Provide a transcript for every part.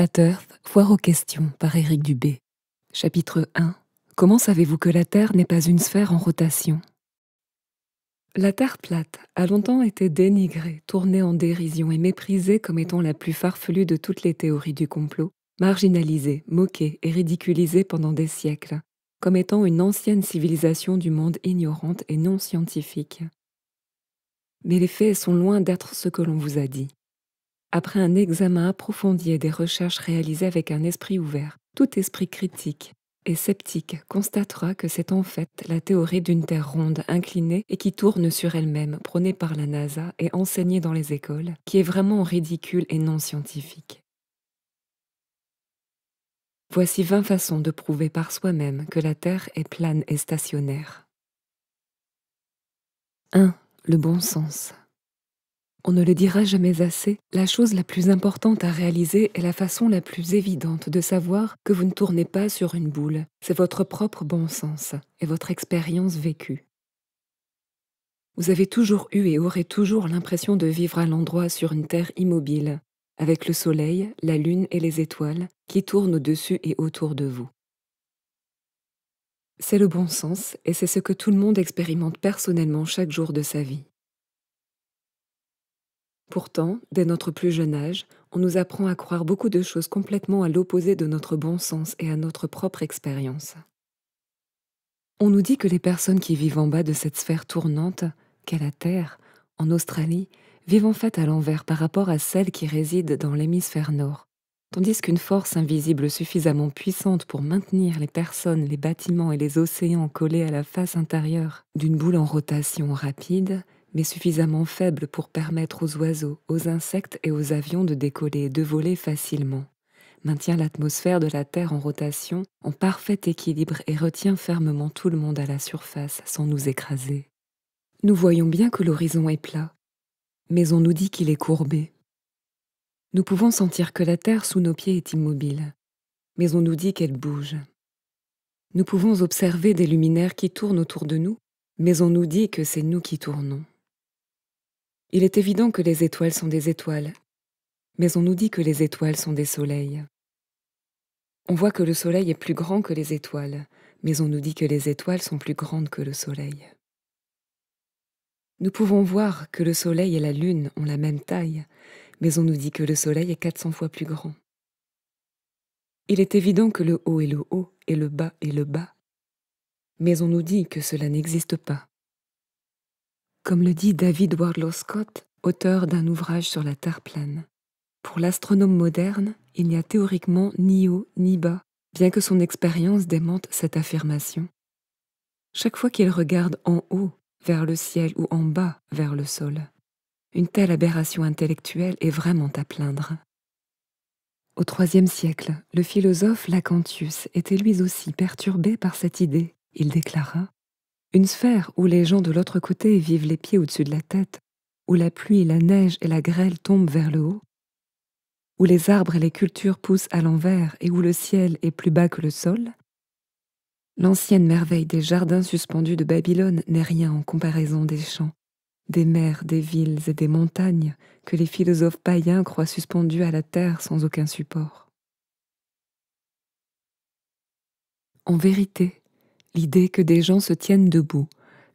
Flat Earth, foire aux questions, par Éric Dubé. Chapitre 1. Comment savez-vous que la Terre n'est pas une sphère en rotation? La Terre plate a longtemps été dénigrée, tournée en dérision et méprisée comme étant la plus farfelue de toutes les théories du complot, marginalisée, moquée et ridiculisée pendant des siècles, comme étant une ancienne civilisation du monde ignorante et non scientifique. Mais les faits sont loin d'être ce que l'on vous a dit. Après un examen approfondi et des recherches réalisées avec un esprit ouvert, tout esprit critique et sceptique constatera que c'est en fait la théorie d'une Terre ronde, inclinée et qui tourne sur elle-même, prônée par la NASA et enseignée dans les écoles, qui est vraiment ridicule et non scientifique. Voici 20 façons de prouver par soi-même que la Terre est plane et stationnaire. 1. Le bon sens. On ne le dira jamais assez, la chose la plus importante à réaliser est la façon la plus évidente de savoir que vous ne tournez pas sur une boule. C'est votre propre bon sens et votre expérience vécue. Vous avez toujours eu et aurez toujours l'impression de vivre à l'endroit sur une terre immobile, avec le soleil, la lune et les étoiles qui tournent au-dessus et autour de vous. C'est le bon sens et c'est ce que tout le monde expérimente personnellement chaque jour de sa vie. Pourtant, dès notre plus jeune âge, on nous apprend à croire beaucoup de choses complètement à l'opposé de notre bon sens et à notre propre expérience. On nous dit que les personnes qui vivent en bas de cette sphère tournante, qu'est la Terre, en Australie, vivent en fait à l'envers par rapport à celles qui résident dans l'hémisphère nord, tandis qu'une force invisible suffisamment puissante pour maintenir les personnes, les bâtiments et les océans collés à la face intérieure d'une boule en rotation rapide, mais suffisamment faible pour permettre aux oiseaux, aux insectes et aux avions de décoller et de voler facilement, maintient l'atmosphère de la Terre en rotation, en parfait équilibre et retient fermement tout le monde à la surface sans nous écraser. Nous voyons bien que l'horizon est plat, mais on nous dit qu'il est courbé. Nous pouvons sentir que la Terre sous nos pieds est immobile, mais on nous dit qu'elle bouge. Nous pouvons observer des luminaires qui tournent autour de nous, mais on nous dit que c'est nous qui tournons. Il est évident que les étoiles sont des étoiles, mais on nous dit que les étoiles sont des soleils. On voit que le soleil est plus grand que les étoiles, mais on nous dit que les étoiles sont plus grandes que le soleil. Nous pouvons voir que le soleil et la lune ont la même taille, mais on nous dit que le soleil est 400 fois plus grand. Il est évident que le haut est le haut et le bas est le bas, mais on nous dit que cela n'existe pas. Comme le dit David Wardlaw Scott, auteur d'un ouvrage sur la Terre plane, pour l'astronome moderne, il n'y a théoriquement ni haut ni bas, bien que son expérience démente cette affirmation. Chaque fois qu'il regarde en haut vers le ciel ou en bas vers le sol, une telle aberration intellectuelle est vraiment à plaindre. Au IIIe siècle, le philosophe Lactantius était lui aussi perturbé par cette idée. Il déclara: « Une sphère où les gens de l'autre côté vivent les pieds au-dessus de la tête, où la pluie, la neige et la grêle tombent vers le haut, où les arbres et les cultures poussent à l'envers et où le ciel est plus bas que le sol, l'ancienne merveille des jardins suspendus de Babylone n'est rien en comparaison des champs, des mers, des villes et des montagnes que les philosophes païens croient suspendus à la terre sans aucun support. » En vérité, l'idée que des gens se tiennent debout,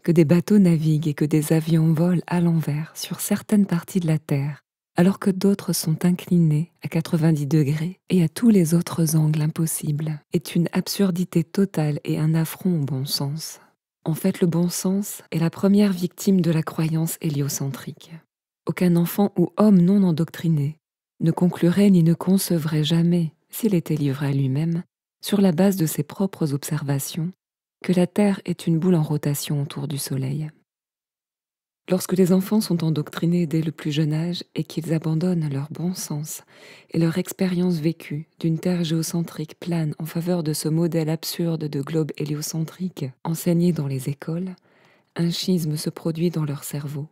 que des bateaux naviguent et que des avions volent à l'envers sur certaines parties de la Terre, alors que d'autres sont inclinés à 90 degrés et à tous les autres angles impossibles, est une absurdité totale et un affront au bon sens. En fait, le bon sens est la première victime de la croyance héliocentrique. Aucun enfant ou homme non endoctriné ne conclurait ni ne concevrait jamais, s'il était livré à lui-même, sur la base de ses propres observations, que la Terre est une boule en rotation autour du Soleil. Lorsque les enfants sont endoctrinés dès le plus jeune âge et qu'ils abandonnent leur bon sens et leur expérience vécue d'une Terre géocentrique plane en faveur de ce modèle absurde de globe héliocentrique enseigné dans les écoles, un schisme se produit dans leur cerveau.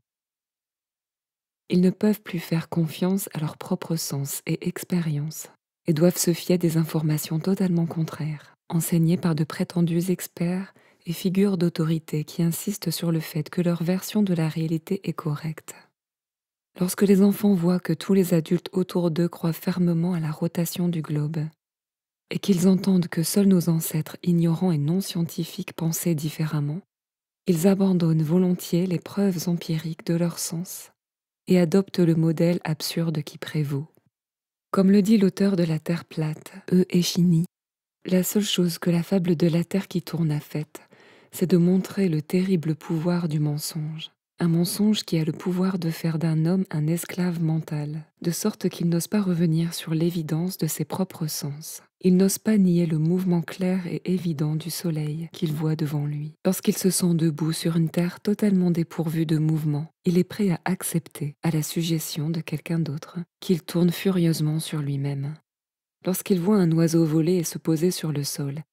Ils ne peuvent plus faire confiance à leur propre sens et expérience et doivent se fier à des informations totalement contraires, enseignées par de prétendus experts et figures d'autorité qui insistent sur le fait que leur version de la réalité est correcte. Lorsque les enfants voient que tous les adultes autour d'eux croient fermement à la rotation du globe, et qu'ils entendent que seuls nos ancêtres ignorants et non scientifiques pensaient différemment, ils abandonnent volontiers les preuves empiriques de leur sens et adoptent le modèle absurde qui prévaut. Comme le dit l'auteur de La Terre plate, E. Echini, la seule chose que la fable de la Terre qui tourne a faite, c'est de montrer le terrible pouvoir du mensonge. Un mensonge qui a le pouvoir de faire d'un homme un esclave mental, de sorte qu'il n'ose pas revenir sur l'évidence de ses propres sens. Il n'ose pas nier le mouvement clair et évident du soleil qu'il voit devant lui. Lorsqu'il se sent debout sur une terre totalement dépourvue de mouvement, il est prêt à accepter, à la suggestion de quelqu'un d'autre, qu'il tourne furieusement sur lui-même. Lorsqu'il voit un oiseau voler et se poser sur le sol,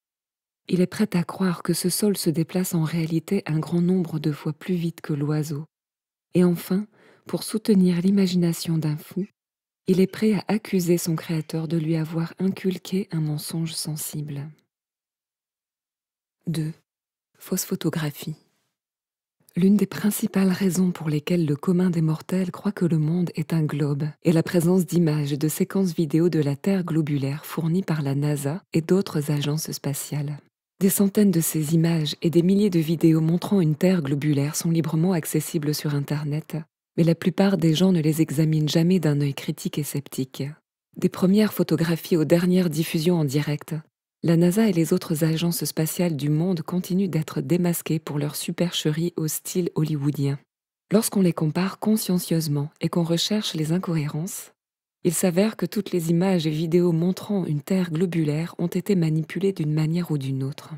il est prêt à croire que ce sol se déplace en réalité un grand nombre de fois plus vite que l'oiseau. Et enfin, pour soutenir l'imagination d'un fou, il est prêt à accuser son créateur de lui avoir inculqué un mensonge sensible. 2. Fausse photographie. L'une des principales raisons pour lesquelles le commun des mortels croit que le monde est un globe est la présence d'images et de séquences vidéo de la Terre globulaire fournies par la NASA et d'autres agences spatiales. Des centaines de ces images et des milliers de vidéos montrant une Terre globulaire sont librement accessibles sur Internet, mais la plupart des gens ne les examinent jamais d'un œil critique et sceptique. Des premières photographies aux dernières diffusions en direct, la NASA et les autres agences spatiales du monde continuent d'être démasquées pour leur supercherie au style hollywoodien. Lorsqu'on les compare consciencieusement et qu'on recherche les incohérences, il s'avère que toutes les images et vidéos montrant une Terre globulaire ont été manipulées d'une manière ou d'une autre.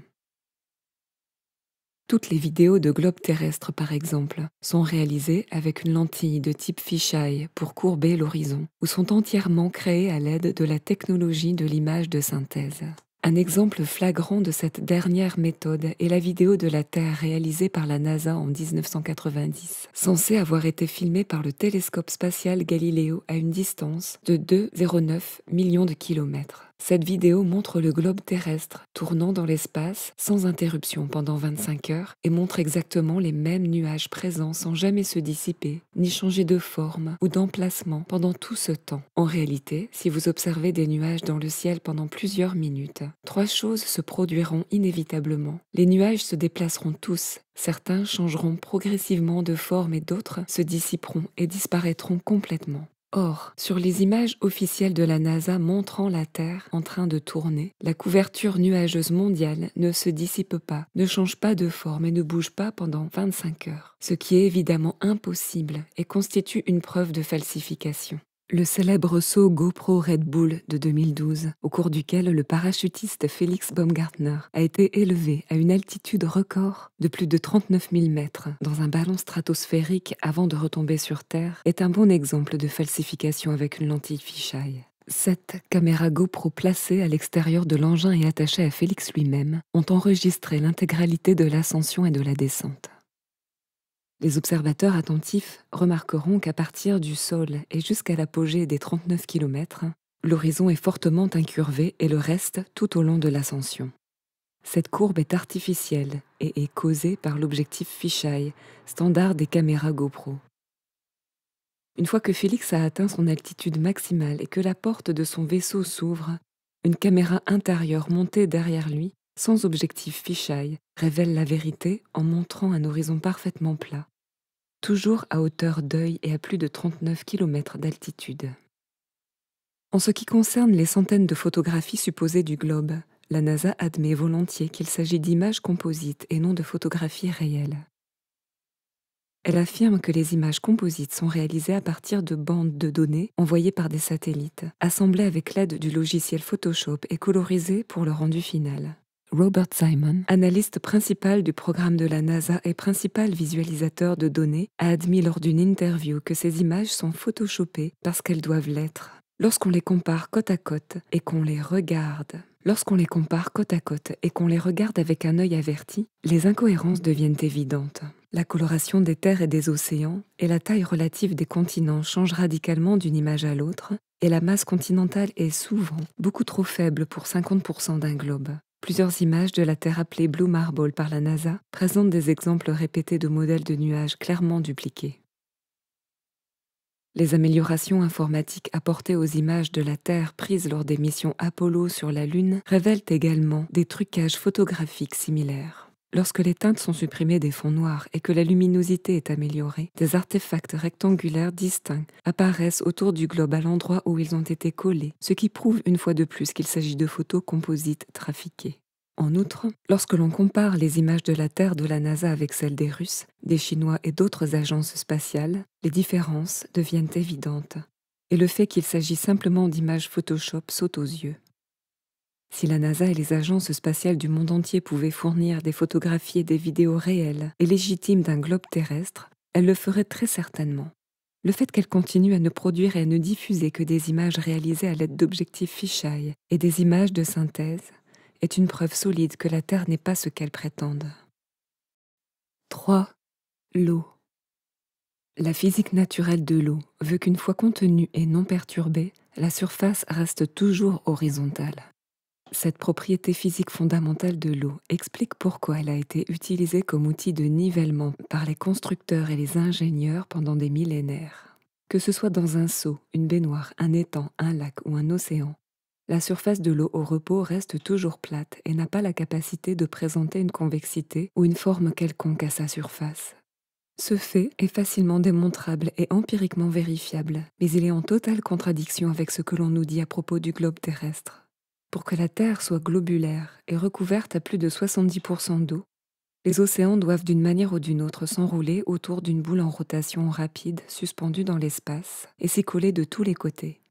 Toutes les vidéos de globes terrestres, par exemple, sont réalisées avec une lentille de type fisheye pour courber l'horizon, ou sont entièrement créées à l'aide de la technologie de l'image de synthèse. Un exemple flagrant de cette dernière méthode est la vidéo de la Terre réalisée par la NASA en 1990, censée avoir été filmée par le télescope spatial Galileo à une distance de 2,09 millions de kilomètres. Cette vidéo montre le globe terrestre tournant dans l'espace sans interruption pendant 25 heures et montre exactement les mêmes nuages présents sans jamais se dissiper, ni changer de forme ou d'emplacement pendant tout ce temps. En réalité, si vous observez des nuages dans le ciel pendant plusieurs minutes, 3 choses se produiront inévitablement. Les nuages se déplaceront tous, certains changeront progressivement de forme et d'autres se dissiperont et disparaîtront complètement. Or, sur les images officielles de la NASA montrant la Terre en train de tourner, la couverture nuageuse mondiale ne se dissipe pas, ne change pas de forme et ne bouge pas pendant 25 heures, ce qui est évidemment impossible et constitue une preuve de falsification. Le célèbre saut GoPro Red Bull de 2012, au cours duquel le parachutiste Felix Baumgartner a été élevé à une altitude record de plus de 39 000 mètres dans un ballon stratosphérique avant de retomber sur Terre, est un bon exemple de falsification avec une lentille fisheye. 7 caméras GoPro placées à l'extérieur de l'engin et attachées à Félix lui-même ont enregistré l'intégralité de l'ascension et de la descente. Les observateurs attentifs remarqueront qu'à partir du sol et jusqu'à l'apogée des 39 km, l'horizon est fortement incurvé et le reste tout au long de l'ascension. Cette courbe est artificielle et est causée par l'objectif fisheye, standard des caméras GoPro. Une fois que Félix a atteint son altitude maximale et que la porte de son vaisseau s'ouvre, une caméra intérieure montée derrière lui, sans objectif fisheye, révèle la vérité en montrant un horizon parfaitement plat, toujours à hauteur d'œil et à plus de 39 km d'altitude. En ce qui concerne les centaines de photographies supposées du globe, la NASA admet volontiers qu'il s'agit d'images composites et non de photographies réelles. Elle affirme que les images composites sont réalisées à partir de bandes de données envoyées par des satellites, assemblées avec l'aide du logiciel Photoshop et colorisées pour le rendu final. Robert Simon, analyste principal du programme de la NASA et principal visualisateur de données, a admis lors d'une interview que ces images sont photoshopées parce qu'elles doivent l'être. Lorsqu'on les compare côte à côte et qu'on les regarde, avec un œil averti, les incohérences deviennent évidentes. La coloration des terres et des océans et la taille relative des continents changent radicalement d'une image à l'autre, et la masse continentale est souvent beaucoup trop faible pour 50% d'un globe. Plusieurs images de la Terre appelée Blue Marble par la NASA présentent des exemples répétés de modèles de nuages clairement dupliqués. Les améliorations informatiques apportées aux images de la Terre prises lors des missions Apollo sur la Lune révèlent également des trucages photographiques similaires. Lorsque les teintes sont supprimées des fonds noirs et que la luminosité est améliorée, des artefacts rectangulaires distincts apparaissent autour du globe à l'endroit où ils ont été collés, ce qui prouve une fois de plus qu'il s'agit de photos composites trafiquées. En outre, lorsque l'on compare les images de la Terre de la NASA avec celles des Russes, des Chinois et d'autres agences spatiales, les différences deviennent évidentes, et le fait qu'il s'agit simplement d'images Photoshop saute aux yeux. Si la NASA et les agences spatiales du monde entier pouvaient fournir des photographies et des vidéos réelles et légitimes d'un globe terrestre, elles le feraient très certainement. Le fait qu'elles continuent à ne produire et à ne diffuser que des images réalisées à l'aide d'objectifs fisheye et des images de synthèse est une preuve solide que la Terre n'est pas ce qu'elles prétendent. 3. L'eau. La physique naturelle de l'eau veut qu'une fois contenue et non perturbée, la surface reste toujours horizontale. Cette propriété physique fondamentale de l'eau explique pourquoi elle a été utilisée comme outil de nivellement par les constructeurs et les ingénieurs pendant des millénaires. Que ce soit dans un seau, une baignoire, un étang, un lac ou un océan, la surface de l'eau au repos reste toujours plate et n'a pas la capacité de présenter une convexité ou une forme quelconque à sa surface. Ce fait est facilement démontrable et empiriquement vérifiable, mais il est en totale contradiction avec ce que l'on nous dit à propos du globe terrestre. Pour que la Terre soit globulaire et recouverte à plus de 70% d'eau, les océans doivent d'une manière ou d'une autre s'enrouler autour d'une boule en rotation rapide suspendue dans l'espace et s'y coller de tous les côtés.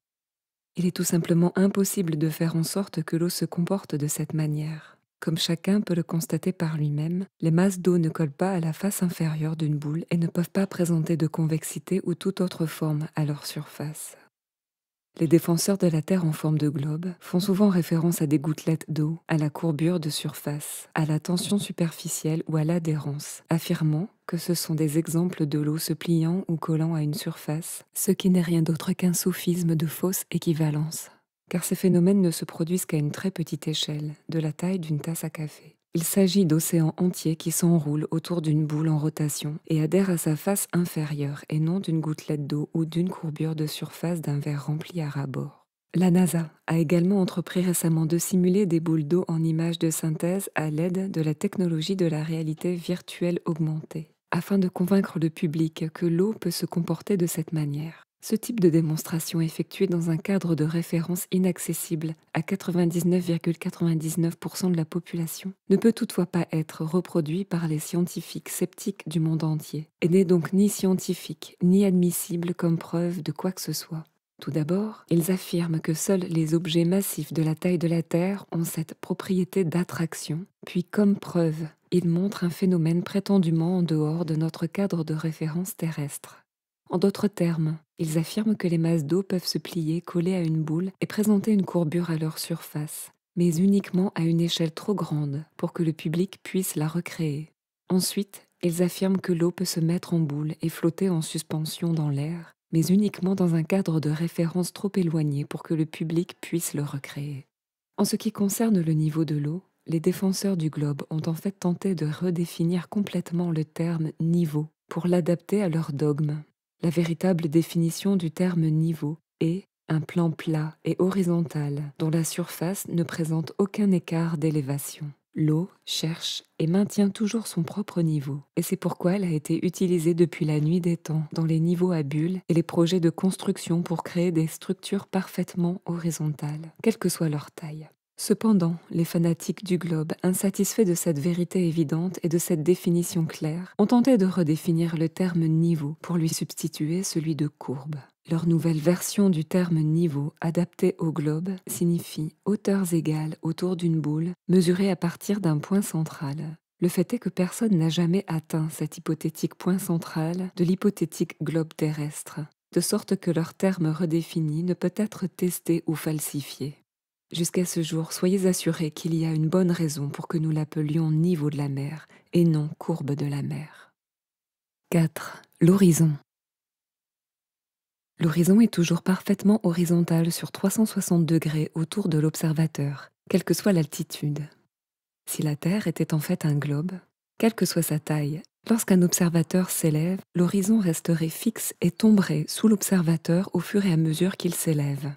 Il est tout simplement impossible de faire en sorte que l'eau se comporte de cette manière. Comme chacun peut le constater par lui-même, les masses d'eau ne collent pas à la face inférieure d'une boule et ne peuvent pas présenter de convexité ou toute autre forme à leur surface. Les défenseurs de la Terre en forme de globe font souvent référence à des gouttelettes d'eau, à la courbure de surface, à la tension superficielle ou à l'adhérence, affirmant que ce sont des exemples de l'eau se pliant ou collant à une surface, ce qui n'est rien d'autre qu'un sophisme de fausse équivalence. Car ces phénomènes ne se produisent qu'à une très petite échelle, de la taille d'une tasse à café. Il s'agit d'océans entiers qui s'enroulent autour d'une boule en rotation et adhèrent à sa face inférieure et non d'une gouttelette d'eau ou d'une courbure de surface d'un verre rempli à ras-bord. La NASA a également entrepris récemment de simuler des boules d'eau en images de synthèse à l'aide de la technologie de la réalité virtuelle augmentée, afin de convaincre le public que l'eau peut se comporter de cette manière. Ce type de démonstration effectuée dans un cadre de référence inaccessible à 99,99% de la population ne peut toutefois pas être reproduit par les scientifiques sceptiques du monde entier et n'est donc ni scientifique ni admissible comme preuve de quoi que ce soit. Tout d'abord, ils affirment que seuls les objets massifs de la taille de la Terre ont cette propriété d'attraction, puis comme preuve, ils montrent un phénomène prétendument en dehors de notre cadre de référence terrestre. En d'autres termes, ils affirment que les masses d'eau peuvent se plier, coller à une boule et présenter une courbure à leur surface, mais uniquement à une échelle trop grande pour que le public puisse la recréer. Ensuite, ils affirment que l'eau peut se mettre en boule et flotter en suspension dans l'air, mais uniquement dans un cadre de référence trop éloigné pour que le public puisse le recréer. En ce qui concerne le niveau de l'eau, les défenseurs du globe ont en fait tenté de redéfinir complètement le terme « niveau » pour l'adapter à leur dogme. La véritable définition du terme niveau est un plan plat et horizontal dont la surface ne présente aucun écart d'élévation. L'eau cherche et maintient toujours son propre niveau, et c'est pourquoi elle a été utilisée depuis la nuit des temps dans les niveaux à bulles et les projets de construction pour créer des structures parfaitement horizontales, quelle que soit leur taille. Cependant, les fanatiques du globe, insatisfaits de cette vérité évidente et de cette définition claire, ont tenté de redéfinir le terme niveau pour lui substituer celui de courbe. Leur nouvelle version du terme niveau, adapté au globe, signifie hauteurs égales autour d'une boule, mesurée à partir d'un point central. Le fait est que personne n'a jamais atteint cet hypothétique point central de l'hypothétique globe terrestre, de sorte que leur terme redéfini ne peut être testé ou falsifié. Jusqu'à ce jour, soyez assurés qu'il y a une bonne raison pour que nous l'appelions niveau de la mer et non courbe de la mer. 4. L'horizon. L'horizon est toujours parfaitement horizontal sur 360 degrés autour de l'observateur, quelle que soit l'altitude. Si la Terre était en fait un globe, quelle que soit sa taille, Lorsqu'un observateur s'élève, l'horizon resterait fixe et tomberait sous l'observateur au fur et à mesure qu'il s'élève.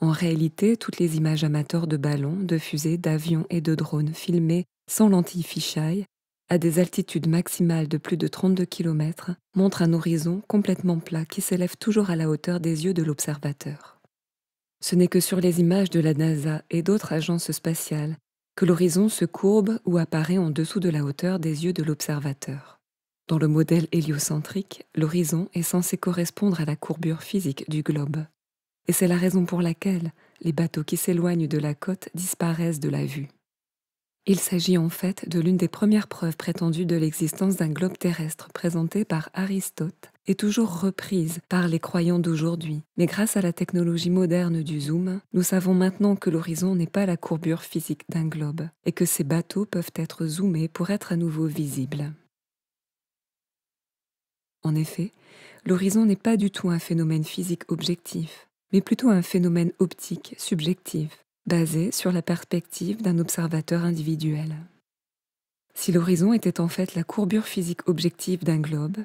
En réalité, toutes les images amateurs de ballons, de fusées, d'avions et de drones filmés sans lentille fisheye, à des altitudes maximales de plus de 32 km, montrent un horizon complètement plat qui s'élève toujours à la hauteur des yeux de l'observateur. Ce n'est que sur les images de la NASA et d'autres agences spatiales que l'horizon se courbe ou apparaît en dessous de la hauteur des yeux de l'observateur. Dans le modèle héliocentrique, l'horizon est censé correspondre à la courbure physique du globe. Et c'est la raison pour laquelle les bateaux qui s'éloignent de la côte disparaissent de la vue. Il s'agit en fait de l'une des premières preuves prétendues de l'existence d'un globe terrestre présentée par Aristote et toujours reprise par les croyants d'aujourd'hui. Mais grâce à la technologie moderne du zoom, nous savons maintenant que l'horizon n'est pas la courbure physique d'un globe et que ces bateaux peuvent être zoomés pour être à nouveau visibles. En effet, l'horizon n'est pas du tout un phénomène physique objectif, mais plutôt un phénomène optique subjectif, basé sur la perspective d'un observateur individuel. Si l'horizon était en fait la courbure physique objective d'un globe,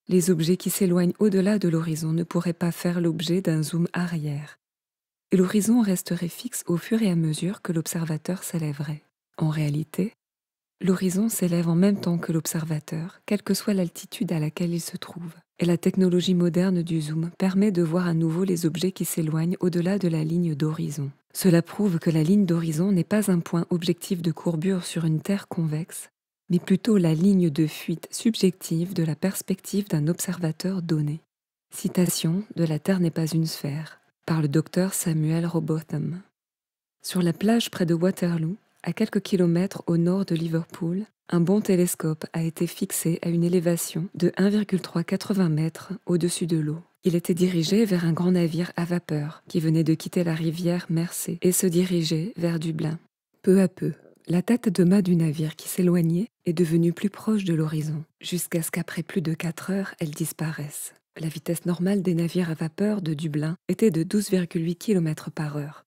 les objets qui s'éloignent au-delà de l'horizon ne pourraient pas faire l'objet d'un zoom arrière, et l'horizon resterait fixe au fur et à mesure que l'observateur s'élèverait. En réalité, l'horizon s'élève en même temps que l'observateur, quelle que soit l'altitude à laquelle il se trouve. Et la technologie moderne du zoom permet de voir à nouveau les objets qui s'éloignent au-delà de la ligne d'horizon. Cela prouve que la ligne d'horizon n'est pas un point objectif de courbure sur une Terre convexe, mais plutôt la ligne de fuite subjective de la perspective d'un observateur donné. Citation de La Terre n'est pas une sphère, par le docteur Samuel Robotham. Sur la plage près de Waterloo, à quelques kilomètres au nord de Liverpool, un bon télescope a été fixé à une élévation de 1,380 mètres au-dessus de l'eau. Il était dirigé vers un grand navire à vapeur qui venait de quitter la rivière Mersey et se dirigeait vers Dublin. Peu à peu, la tête de mât du navire qui s'éloignait est devenue plus proche de l'horizon, jusqu'à ce qu'après plus de 4 heures, elle disparaisse. La vitesse normale des navires à vapeur de Dublin était de 12,8 km par heure,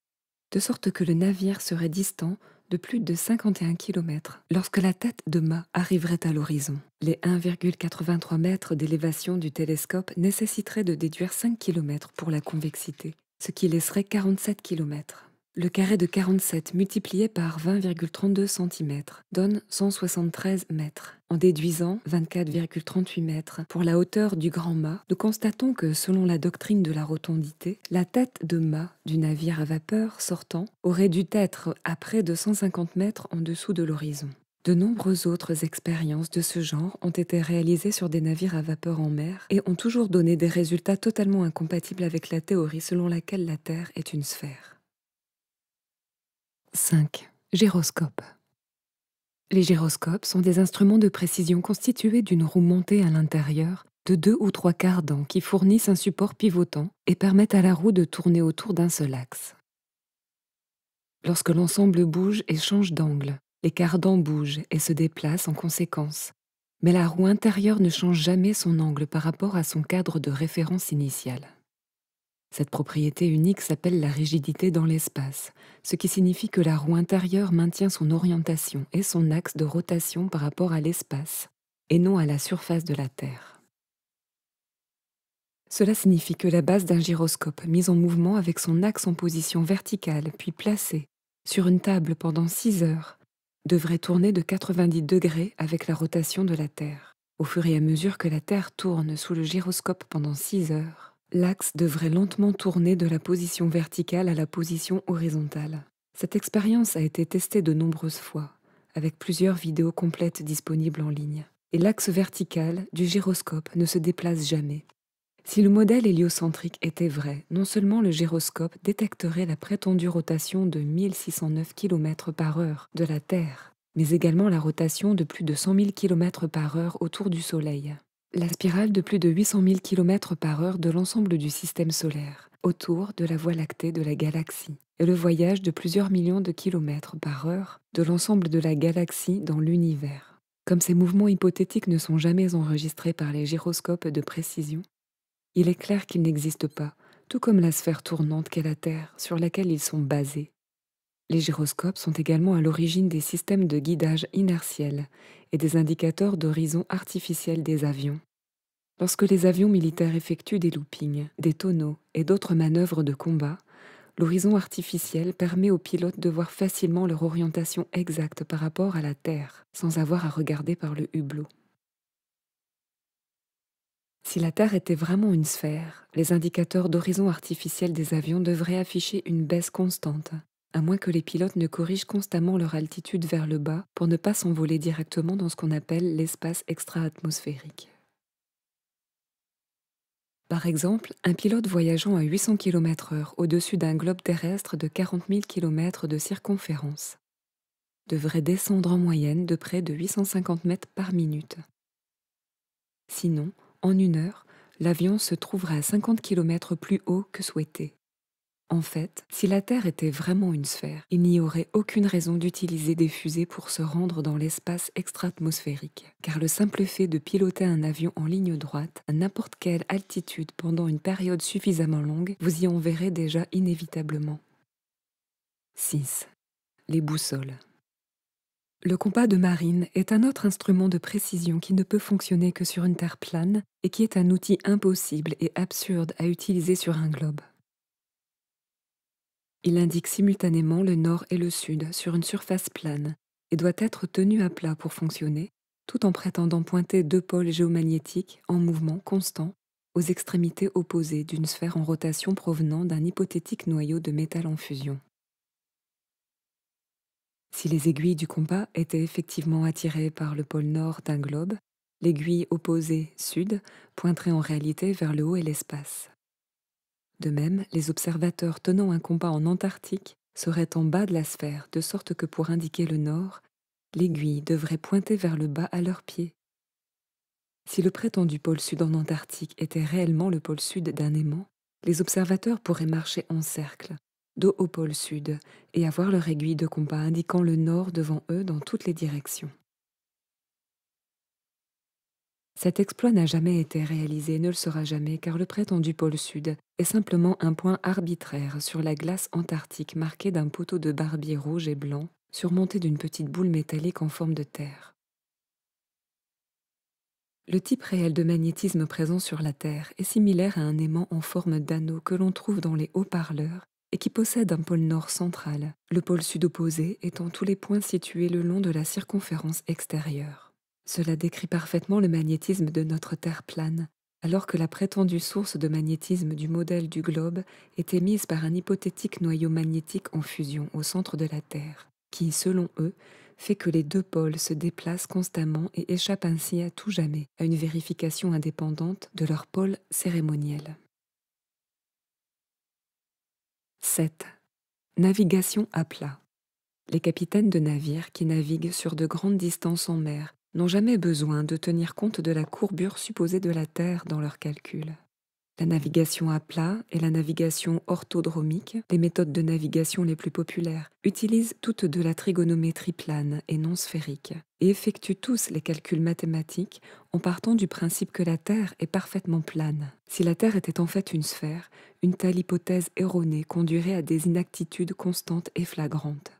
de sorte que le navire serait distant de plus de 51 km lorsque la tête de mât arriverait à l'horizon. Les 1,83 mètres d'élévation du télescope nécessiteraient de déduire 5 km pour la convexité, ce qui laisserait 47 km. Le carré de 47 multiplié par 20,32 cm donne 173 mètres. En déduisant 24,38 mètres pour la hauteur du grand mât, nous constatons que, selon la doctrine de la rotondité, la tête de mât du navire à vapeur sortant aurait dû être à près de 150 mètres en dessous de l'horizon. De nombreuses autres expériences de ce genre ont été réalisées sur des navires à vapeur en mer et ont toujours donné des résultats totalement incompatibles avec la théorie selon laquelle la Terre est une sphère. 5. Gyroscope. Les gyroscopes sont des instruments de précision constitués d'une roue montée à l'intérieur de 2 ou 3 cardans qui fournissent un support pivotant et permettent à la roue de tourner autour d'un seul axe. Lorsque l'ensemble bouge et change d'angle, les cardans bougent et se déplacent en conséquence, mais la roue intérieure ne change jamais son angle par rapport à son cadre de référence initial. Cette propriété unique s'appelle la rigidité dans l'espace, ce qui signifie que la roue intérieure maintient son orientation et son axe de rotation par rapport à l'espace, et non à la surface de la Terre. Cela signifie que la base d'un gyroscope mise en mouvement avec son axe en position verticale puis placée sur une table pendant 6 heures devrait tourner de 90 degrés avec la rotation de la Terre. Au fur et à mesure que la Terre tourne sous le gyroscope pendant 6 heures, l'axe devrait lentement tourner de la position verticale à la position horizontale. Cette expérience a été testée de nombreuses fois, avec plusieurs vidéos complètes disponibles en ligne. Et l'axe vertical du gyroscope ne se déplace jamais. Si le modèle héliocentrique était vrai, non seulement le gyroscope détecterait la prétendue rotation de 1609 km par heure de la Terre, mais également la rotation de plus de 100 000 km par heure autour du Soleil. La spirale de plus de 800 000 km par heure de l'ensemble du système solaire, autour de la Voie lactée de la galaxie, et le voyage de plusieurs millions de kilomètres par heure de l'ensemble de la galaxie dans l'univers. Comme ces mouvements hypothétiques ne sont jamais enregistrés par les gyroscopes de précision, il est clair qu'ils n'existent pas, tout comme la sphère tournante qu'est la Terre, sur laquelle ils sont basés. Les gyroscopes sont également à l'origine des systèmes de guidage inertiel et des indicateurs d'horizon artificiels des avions. Lorsque les avions militaires effectuent des loopings, des tonneaux et d'autres manœuvres de combat, l'horizon artificiel permet aux pilotes de voir facilement leur orientation exacte par rapport à la Terre, sans avoir à regarder par le hublot. Si la Terre était vraiment une sphère, les indicateurs d'horizon artificiel des avions devraient afficher une baisse constante, à moins que les pilotes ne corrigent constamment leur altitude vers le bas pour ne pas s'envoler directement dans ce qu'on appelle l'espace extra-atmosphérique. Par exemple, un pilote voyageant à 800 km/h au-dessus d'un globe terrestre de 40 000 km de circonférence devrait descendre en moyenne de près de 850 mètres par minute. Sinon, en une heure, l'avion se trouverait à 50 km plus haut que souhaité. En fait, si la Terre était vraiment une sphère, il n'y aurait aucune raison d'utiliser des fusées pour se rendre dans l'espace extra-atmosphérique, car le simple fait de piloter un avion en ligne droite à n'importe quelle altitude pendant une période suffisamment longue vous y enverrait déjà inévitablement. 6. Les boussoles. Le compas de marine est un autre instrument de précision qui ne peut fonctionner que sur une terre plane et qui est un outil impossible et absurde à utiliser sur un globe. Il indique simultanément le nord et le sud sur une surface plane et doit être tenu à plat pour fonctionner, tout en prétendant pointer deux pôles géomagnétiques en mouvement constant aux extrémités opposées d'une sphère en rotation provenant d'un hypothétique noyau de métal en fusion. Si les aiguilles du compas étaient effectivement attirées par le pôle nord d'un globe, l'aiguille opposée sud pointerait en réalité vers le haut et l'espace. De même, les observateurs tenant un compas en Antarctique seraient en bas de la sphère, de sorte que pour indiquer le nord, l'aiguille devrait pointer vers le bas à leurs pieds. Si le prétendu pôle sud en Antarctique était réellement le pôle sud d'un aimant, les observateurs pourraient marcher en cercle, dos au pôle sud, et avoir leur aiguille de compas indiquant le nord devant eux dans toutes les directions. Cet exploit n'a jamais été réalisé et ne le sera jamais car le prétendu pôle sud est simplement un point arbitraire sur la glace antarctique marqué d'un poteau de barbier rouge et blanc surmonté d'une petite boule métallique en forme de terre. Le type réel de magnétisme présent sur la Terre est similaire à un aimant en forme d'anneau que l'on trouve dans les haut-parleurs et qui possède un pôle nord central, le pôle sud opposé étant tous les points situés le long de la circonférence extérieure. Cela décrit parfaitement le magnétisme de notre Terre plane, alors que la prétendue source de magnétisme du modèle du globe est émise par un hypothétique noyau magnétique en fusion au centre de la Terre, qui, selon eux, fait que les deux pôles se déplacent constamment et échappent ainsi à tout jamais à une vérification indépendante de leur pôle cérémoniel. 7. Navigation à plat. Les capitaines de navires qui naviguent sur de grandes distances en mer n'ont jamais besoin de tenir compte de la courbure supposée de la Terre dans leurs calculs. La navigation à plat et la navigation orthodromique, les méthodes de navigation les plus populaires, utilisent toutes de la trigonométrie plane et non sphérique, et effectuent tous les calculs mathématiques en partant du principe que la Terre est parfaitement plane. Si la Terre était en fait une sphère, une telle hypothèse erronée conduirait à des inexactitudes constantes et flagrantes.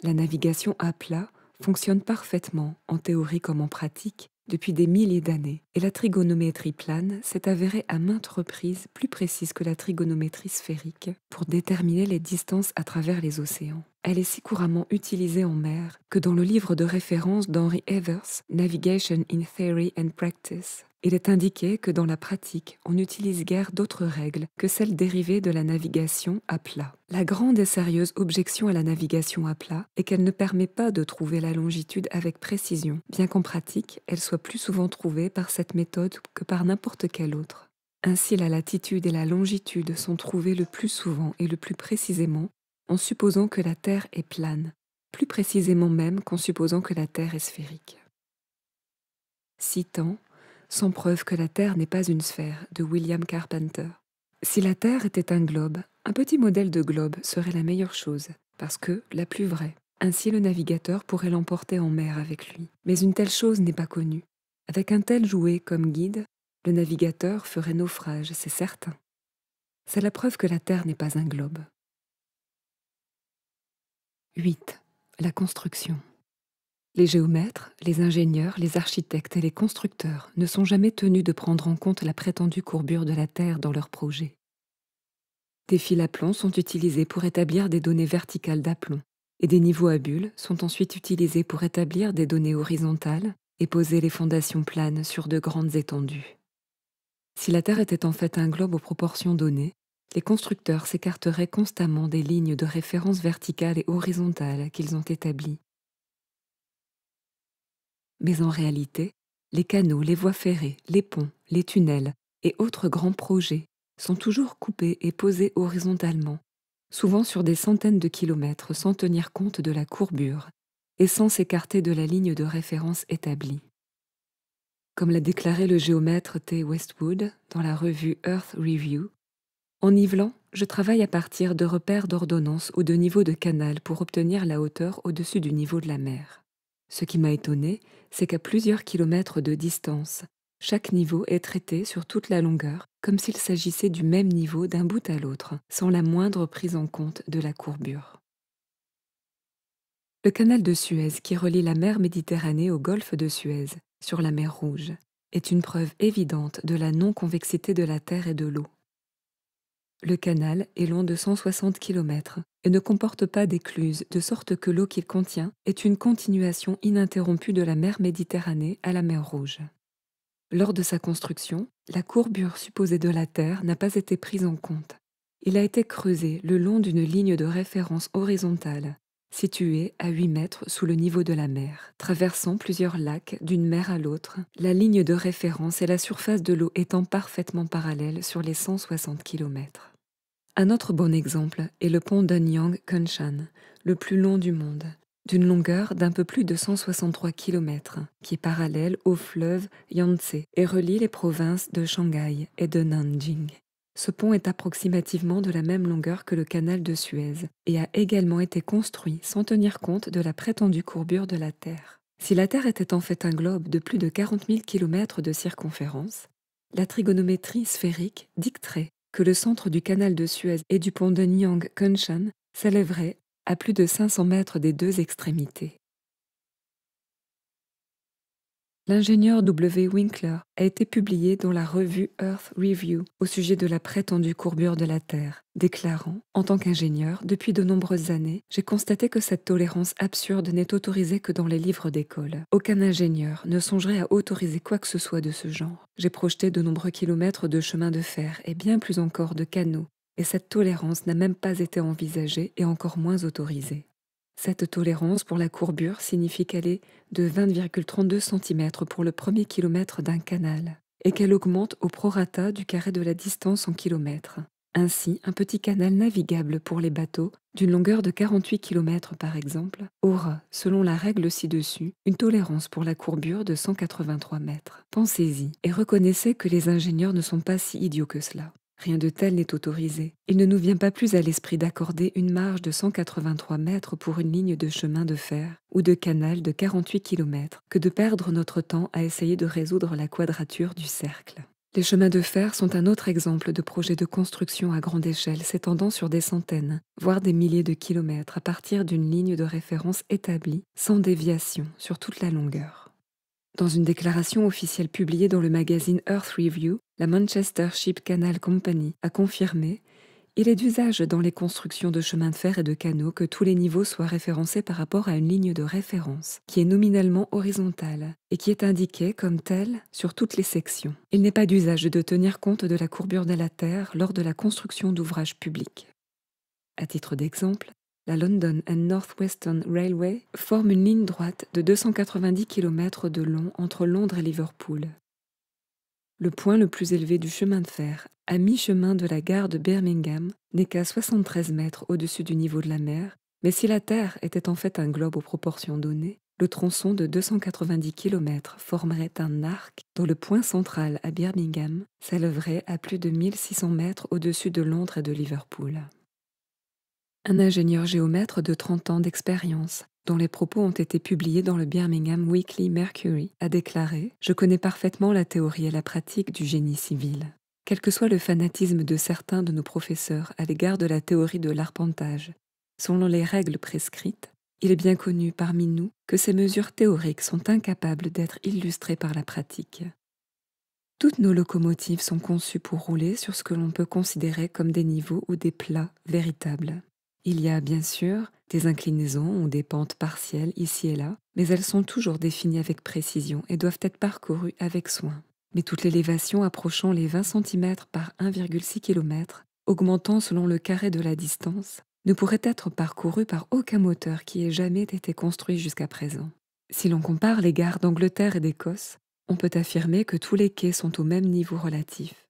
La navigation à plat fonctionne parfaitement, en théorie comme en pratique, depuis des milliers d'années, et la trigonométrie plane s'est avérée à maintes reprises plus précise que la trigonométrie sphérique pour déterminer les distances à travers les océans. Elle est si couramment utilisée en mer que dans le livre de référence d'Henry Evers, Navigation in Theory and Practice, il est indiqué que dans la pratique, on n'utilise guère d'autres règles que celles dérivées de la navigation à plat. La grande et sérieuse objection à la navigation à plat est qu'elle ne permet pas de trouver la longitude avec précision, bien qu'en pratique, elle soit plus souvent trouvée par cette méthode que par n'importe quelle autre. Ainsi, la latitude et la longitude sont trouvées le plus souvent et le plus précisément en supposant que la Terre est plane, plus précisément même qu'en supposant que la Terre est sphérique. Citant Sans preuve que la Terre n'est pas une sphère de William Carpenter. Si la Terre était un globe, un petit modèle de globe serait la meilleure chose, parce que la plus vraie. Ainsi le navigateur pourrait l'emporter en mer avec lui. Mais une telle chose n'est pas connue. Avec un tel jouet comme guide, le navigateur ferait naufrage, c'est certain. C'est la preuve que la Terre n'est pas un globe. 8. La construction. Les géomètres, les ingénieurs, les architectes et les constructeurs ne sont jamais tenus de prendre en compte la prétendue courbure de la Terre dans leurs projets. Des fils à plomb sont utilisés pour établir des données verticales d'aplomb, et des niveaux à bulles sont ensuite utilisés pour établir des données horizontales et poser les fondations planes sur de grandes étendues. Si la Terre était en fait un globe aux proportions données, les constructeurs s'écarteraient constamment des lignes de référence verticales et horizontales qu'ils ont établies. Mais en réalité, les canaux, les voies ferrées, les ponts, les tunnels et autres grands projets sont toujours coupés et posés horizontalement, souvent sur des centaines de kilomètres sans tenir compte de la courbure et sans s'écarter de la ligne de référence établie. Comme l'a déclaré le géomètre T. Westwood dans la revue Earth Review, en nivelant, je travaille à partir de repères d'ordonnance ou de niveau de canal pour obtenir la hauteur au-dessus du niveau de la mer. Ce qui m'a étonné, c'est qu'à plusieurs kilomètres de distance, chaque niveau est traité sur toute la longueur comme s'il s'agissait du même niveau d'un bout à l'autre, sans la moindre prise en compte de la courbure. Le canal de Suez qui relie la mer Méditerranée au golfe de Suez, sur la mer Rouge, est une preuve évidente de la non-convexité de la Terre et de l'eau. Le canal est long de 160 km et ne comporte pas d'écluses, de sorte que l'eau qu'il contient est une continuation ininterrompue de la mer Méditerranée à la mer Rouge. Lors de sa construction, la courbure supposée de la Terre n'a pas été prise en compte. Il a été creusé le long d'une ligne de référence horizontale, située à 8 mètres sous le niveau de la mer, traversant plusieurs lacs d'une mer à l'autre, la ligne de référence et la surface de l'eau étant parfaitement parallèles sur les 160 km. Un autre bon exemple est le pont d'Anyang Kunshan, le plus long du monde, d'une longueur d'un peu plus de 163 km, qui est parallèle au fleuve Yangtze et relie les provinces de Shanghai et de Nanjing. Ce pont est approximativement de la même longueur que le canal de Suez et a également été construit sans tenir compte de la prétendue courbure de la Terre. Si la Terre était en fait un globe de plus de 40 000 km de circonférence, la trigonométrie sphérique dicterait que le centre du canal de Suez et du pont d'Anyang Kunshan s'élèverait à plus de 500 mètres des deux extrémités. L'ingénieur W. Winkler a été publié dans la revue Earth Review au sujet de la prétendue courbure de la Terre, déclarant « En tant qu'ingénieur, depuis de nombreuses années, j'ai constaté que cette tolérance absurde n'est autorisée que dans les livres d'école. Aucun ingénieur ne songerait à autoriser quoi que ce soit de ce genre. J'ai projeté de nombreux kilomètres de chemins de fer et bien plus encore de canaux, et cette tolérance n'a même pas été envisagée et encore moins autorisée. Cette tolérance pour la courbure signifie qu'elle est de 20,32 cm pour le premier kilomètre d'un canal et qu'elle augmente au prorata du carré de la distance en kilomètres. Ainsi, un petit canal navigable pour les bateaux, d'une longueur de 48 km par exemple, aura, selon la règle ci-dessus, une tolérance pour la courbure de 183 mètres. Pensez-y et reconnaissez que les ingénieurs ne sont pas si idiots que cela. Rien de tel n'est autorisé. Il ne nous vient pas plus à l'esprit d'accorder une marge de 183 mètres pour une ligne de chemin de fer ou de canal de 48 km que de perdre notre temps à essayer de résoudre la quadrature du cercle. Les chemins de fer sont un autre exemple de projet de construction à grande échelle s'étendant sur des centaines, voire des milliers de kilomètres à partir d'une ligne de référence établie, sans déviation, sur toute la longueur. Dans une déclaration officielle publiée dans le magazine Earth Review, la Manchester Ship Canal Company a confirmé « Il est d'usage dans les constructions de chemins de fer et de canaux que tous les niveaux soient référencés par rapport à une ligne de référence, qui est nominalement horizontale et qui est indiquée comme telle sur toutes les sections. Il n'est pas d'usage de tenir compte de la courbure de la Terre lors de la construction d'ouvrages publics. » À titre d'exemple, la London and North Western Railway forme une ligne droite de 290 km de long entre Londres et Liverpool. Le point le plus élevé du chemin de fer, à mi-chemin de la gare de Birmingham, n'est qu'à 73 mètres au-dessus du niveau de la mer, mais si la Terre était en fait un globe aux proportions données, le tronçon de 290 km formerait un arc dont le point central à Birmingham s'élèverait à plus de 1600 mètres au-dessus de Londres et de Liverpool. Un ingénieur géomètre de 30 ans d'expérience, dont les propos ont été publiés dans le Birmingham Weekly Mercury, a déclaré « Je connais parfaitement la théorie et la pratique du génie civil. Quel que soit le fanatisme de certains de nos professeurs à l'égard de la théorie de l'arpentage, selon les règles prescrites, il est bien connu parmi nous que ces mesures théoriques sont incapables d'être illustrées par la pratique. Toutes nos locomotives sont conçues pour rouler sur ce que l'on peut considérer comme des niveaux ou des plats véritables. Il y a bien sûr des inclinaisons ou des pentes partielles ici et là, mais elles sont toujours définies avec précision et doivent être parcourues avec soin. Mais toute l'élévation approchant les 20 cm par 1,6 km, augmentant selon le carré de la distance, ne pourrait être parcourue par aucun moteur qui ait jamais été construit jusqu'à présent. Si l'on compare les gares d'Angleterre et d'Écosse, on peut affirmer que tous les quais sont au même niveau relatif.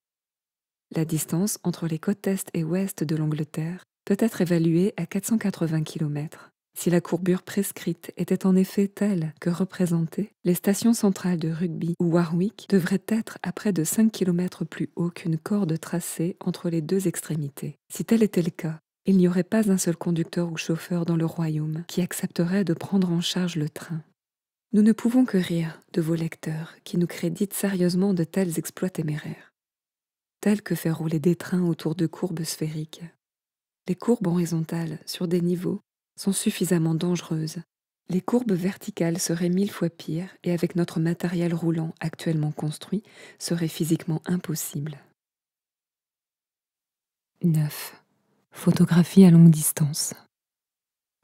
La distance entre les côtes est et ouest de l'Angleterre peut être évaluée à 480 km. Si la courbure prescrite était en effet telle que représentée, les stations centrales de Rugby ou Warwick devraient être à près de 5 km plus haut qu'une corde tracée entre les deux extrémités. Si tel était le cas, il n'y aurait pas un seul conducteur ou chauffeur dans le royaume qui accepterait de prendre en charge le train. Nous ne pouvons que rire de vos lecteurs qui nous créditent sérieusement de tels exploits téméraires, tels que faire rouler des trains autour de courbes sphériques. Les courbes horizontales sur des niveaux sont suffisamment dangereuses. Les courbes verticales seraient 1000 fois pires et avec notre matériel roulant actuellement construit, seraient physiquement impossibles. 9. Photographie à longue distance.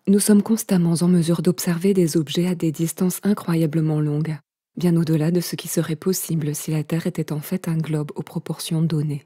Nous sommes constamment en mesure d'observer des objets à des distances incroyablement longues, bien au-delà de ce qui serait possible si la Terre était en fait un globe aux proportions données.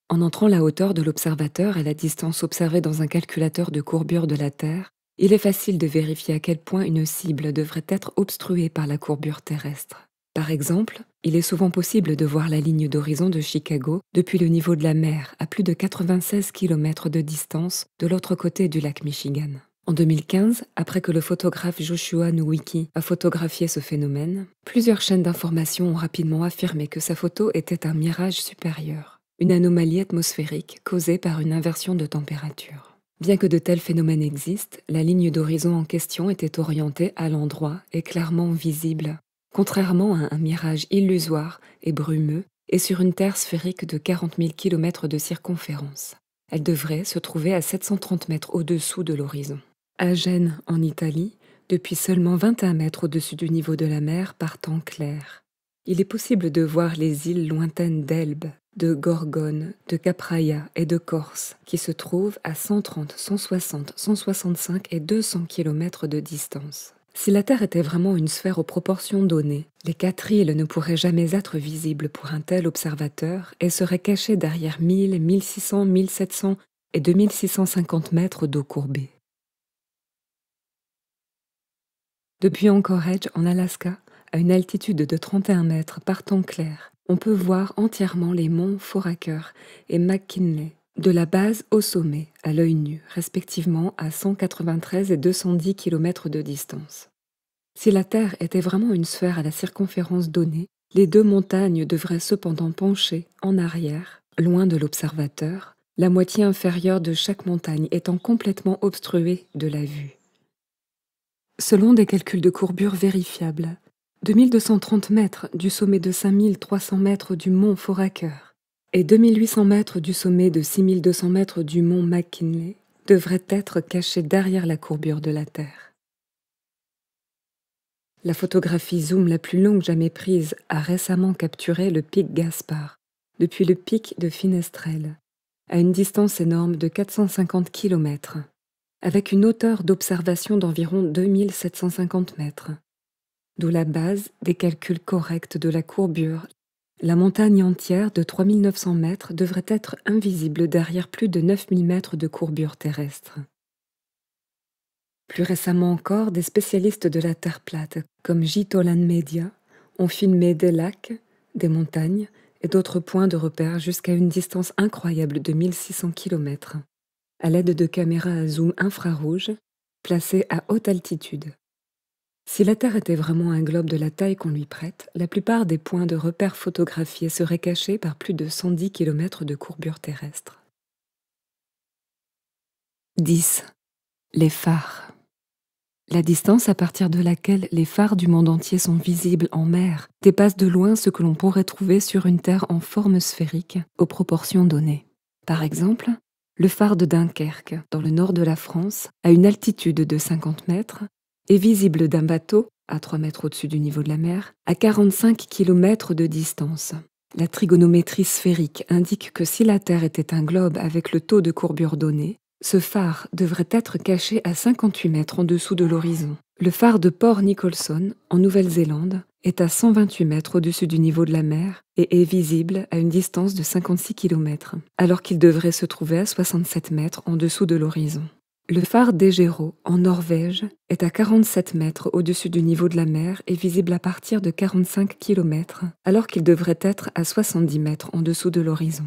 En entrant la hauteur de l'observateur et la distance observée dans un calculateur de courbure de la Terre, il est facile de vérifier à quel point une cible devrait être obstruée par la courbure terrestre. Par exemple, il est souvent possible de voir la ligne d'horizon de Chicago depuis le niveau de la mer à plus de 96 km de distance de l'autre côté du lac Michigan. En 2015, après que le photographe Joshua Nowicki a photographié ce phénomène, plusieurs chaînes d'information ont rapidement affirmé que sa photo était un mirage supérieur, une anomalie atmosphérique causée par une inversion de température. Bien que de tels phénomènes existent, la ligne d'horizon en question était orientée à l'endroit et clairement visible, contrairement à un mirage illusoire et brumeux et sur une Terre sphérique de 40 000 km de circonférence. Elle devrait se trouver à 730 mètres au-dessous de l'horizon. À Gênes, en Italie, depuis seulement 21 mètres au-dessus du niveau de la mer par temps clair, il est possible de voir les îles lointaines d'Elbe, de Gorgone, de Capraia et de Corse, qui se trouvent à 130, 160, 165 et 200 km de distance. Si la Terre était vraiment une sphère aux proportions données, les 4 îles ne pourraient jamais être visibles pour un tel observateur et seraient cachées derrière 1000, 1600, 1700 et 2650 mètres d'eau courbée. Depuis Anchorage, en Alaska, à une altitude de 31 mètres par temps clair, on peut voir entièrement les monts Foraker et McKinley, de la base au sommet, à l'œil nu, respectivement à 193 et 210 km de distance. Si la Terre était vraiment une sphère à la circonférence donnée, les deux montagnes devraient cependant pencher en arrière, loin de l'observateur, la moitié inférieure de chaque montagne étant complètement obstruée de la vue. Selon des calculs de courbure vérifiables, 2230 mètres du sommet de 5300 mètres du mont Foraker et 2800 mètres du sommet de 6200 mètres du mont McKinley devraient être cachés derrière la courbure de la Terre. La photographie zoom la plus longue jamais prise a récemment capturé le pic Gaspard, depuis le pic de Finestrelle, à une distance énorme de 450 km, avec une hauteur d'observation d'environ 2750 mètres. D'où la base des calculs corrects de la courbure. La montagne entière de 3900 mètres devrait être invisible derrière plus de 9000 mètres de courbure terrestre. Plus récemment encore, des spécialistes de la Terre plate, comme J. Tolan Media, ont filmé des lacs, des montagnes et d'autres points de repère jusqu'à une distance incroyable de 1600 km, à l'aide de caméras à zoom infrarouge placées à haute altitude. Si la Terre était vraiment un globe de la taille qu'on lui prête, la plupart des points de repère photographiés seraient cachés par plus de 110 km de courbure terrestre. 10. Les phares. La distance à partir de laquelle les phares du monde entier sont visibles en mer dépasse de loin ce que l'on pourrait trouver sur une Terre en forme sphérique, aux proportions données. Par exemple, le phare de Dunkerque, dans le nord de la France, à une altitude de 50 mètres, est visible d'un bateau, à 3 mètres au-dessus du niveau de la mer, à 45 km de distance. La trigonométrie sphérique indique que si la Terre était un globe avec le taux de courbure donné, ce phare devrait être caché à 58 mètres en dessous de l'horizon. Le phare de Port Nicholson, en Nouvelle-Zélande, est à 128 mètres au-dessus du niveau de la mer et est visible à une distance de 56 km, alors qu'il devrait se trouver à 67 mètres en dessous de l'horizon. Le phare d'Egero, en Norvège, est à 47 mètres au-dessus du niveau de la mer et visible à partir de 45 km, alors qu'il devrait être à 70 mètres en dessous de l'horizon.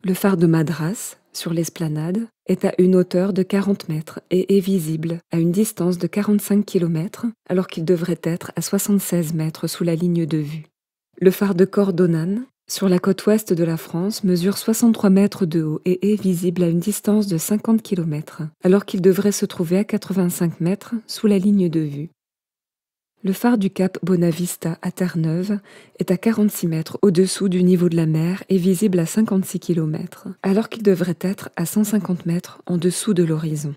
Le phare de Madras, sur l'esplanade, est à une hauteur de 40 mètres et est visible à une distance de 45 km, alors qu'il devrait être à 76 mètres sous la ligne de vue. Le phare de Cordonan, sur la côte ouest de la France, mesure 63 mètres de haut et est visible à une distance de 50 km, alors qu'il devrait se trouver à 85 mètres sous la ligne de vue. Le phare du Cap Bonavista à Terre-Neuve est à 46 mètres au-dessous du niveau de la mer et visible à 56 km, alors qu'il devrait être à 150 mètres en dessous de l'horizon.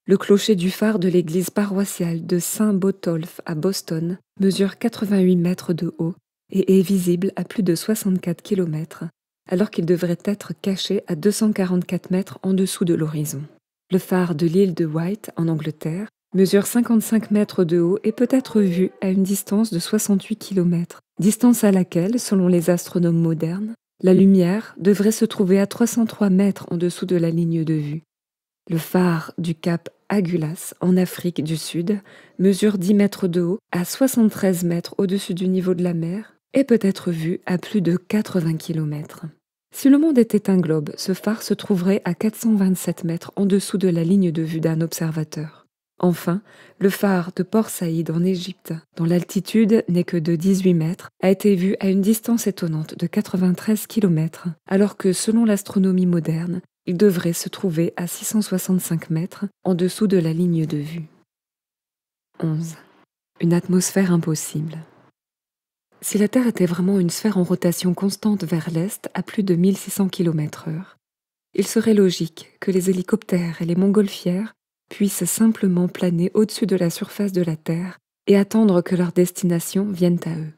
Le clocher du phare de l'église paroissiale de Saint-Botolph à Boston mesure 88 mètres de haut et est visible à plus de 64 km, alors qu'il devrait être caché à 244 mètres en dessous de l'horizon. Le phare de l'île de Wight en Angleterre mesure 55 mètres de haut et peut être vu à une distance de 68 km, distance à laquelle, selon les astronomes modernes, la lumière devrait se trouver à 303 mètres en dessous de la ligne de vue. Le phare du Cap Agulhas, en Afrique du Sud, mesure 10 mètres de haut à 73 mètres au-dessus du niveau de la mer et peut être vu à plus de 80 km. Si le monde était un globe, ce phare se trouverait à 427 mètres en dessous de la ligne de vue d'un observateur. Enfin, le phare de Port Saïd en Égypte, dont l'altitude n'est que de 18 mètres, a été vu à une distance étonnante de 93 km, alors que, selon l'astronomie moderne, il devrait se trouver à 665 mètres en dessous de la ligne de vue. 11. Une atmosphère impossible. Si la Terre était vraiment une sphère en rotation constante vers l'Est à plus de 1600 km/h, il serait logique que les hélicoptères et les montgolfières puissent simplement planer au-dessus de la surface de la Terre et attendre que leur destination vienne à eux.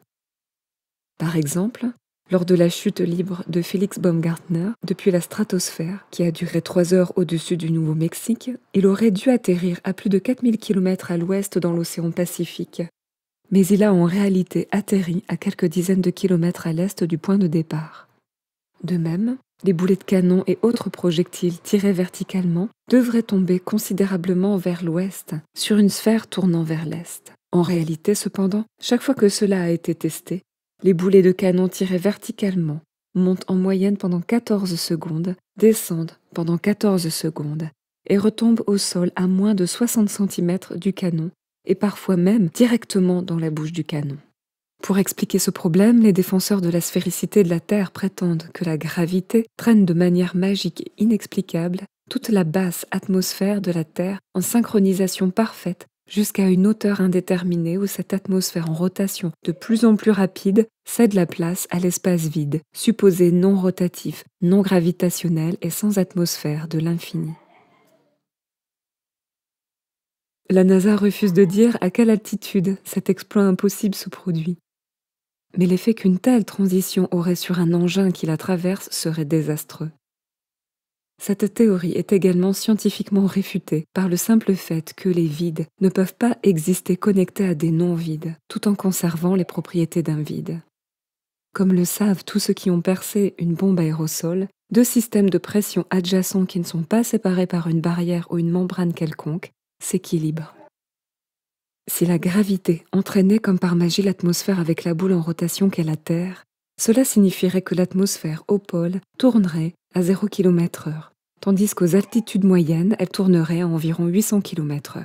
Par exemple, lors de la chute libre de Félix Baumgartner depuis la stratosphère, qui a duré 3 heures au-dessus du Nouveau-Mexique, il aurait dû atterrir à plus de 4000 km à l'ouest dans l'océan Pacifique. Mais il a en réalité atterri à quelques dizaines de kilomètres à l'est du point de départ. De même, les boulets de canon et autres projectiles tirés verticalement devraient tomber considérablement vers l'ouest, sur une sphère tournant vers l'est. En réalité, cependant, chaque fois que cela a été testé, les boulets de canon tirés verticalement montent en moyenne pendant 14 secondes, descendent pendant 14 secondes et retombent au sol à moins de 60 cm du canon et parfois même directement dans la bouche du canon. Pour expliquer ce problème, les défenseurs de la sphéricité de la Terre prétendent que la gravité traîne de manière magique et inexplicable toute la basse atmosphère de la Terre en synchronisation parfaite jusqu'à une hauteur indéterminée où cette atmosphère en rotation de plus en plus rapide cède la place à l'espace vide, supposé non rotatif, non gravitationnel et sans atmosphère de l'infini. La NASA refuse de dire à quelle altitude cet exploit impossible se produit. Mais l'effet qu'une telle transition aurait sur un engin qui la traverse serait désastreux. Cette théorie est également scientifiquement réfutée par le simple fait que les vides ne peuvent pas exister connectés à des non-vides, tout en conservant les propriétés d'un vide. Comme le savent tous ceux qui ont percé une bombe aérosol, deux systèmes de pression adjacents qui ne sont pas séparés par une barrière ou une membrane quelconque s'équilibrent. Si la gravité entraînait comme par magie l'atmosphère avec la boule en rotation qu'est la Terre, cela signifierait que l'atmosphère au pôle tournerait à 0 km/h, tandis qu'aux altitudes moyennes, elle tournerait à environ 800 km/h.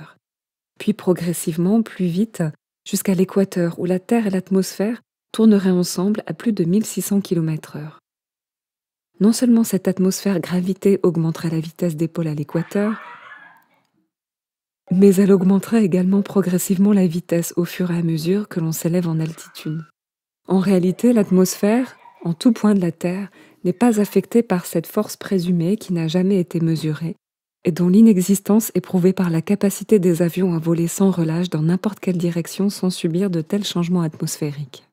Puis progressivement, plus vite, jusqu'à l'équateur où la Terre et l'atmosphère tourneraient ensemble à plus de 1600 km/h. Non seulement cette atmosphère gravité augmenterait la vitesse des pôles à l'équateur, mais elle augmenterait également progressivement la vitesse au fur et à mesure que l'on s'élève en altitude. En réalité, l'atmosphère, en tout point de la Terre, n'est pas affectée par cette force présumée qui n'a jamais été mesurée et dont l'inexistence est prouvée par la capacité des avions à voler sans relâche dans n'importe quelle direction sans subir de tels changements atmosphériques.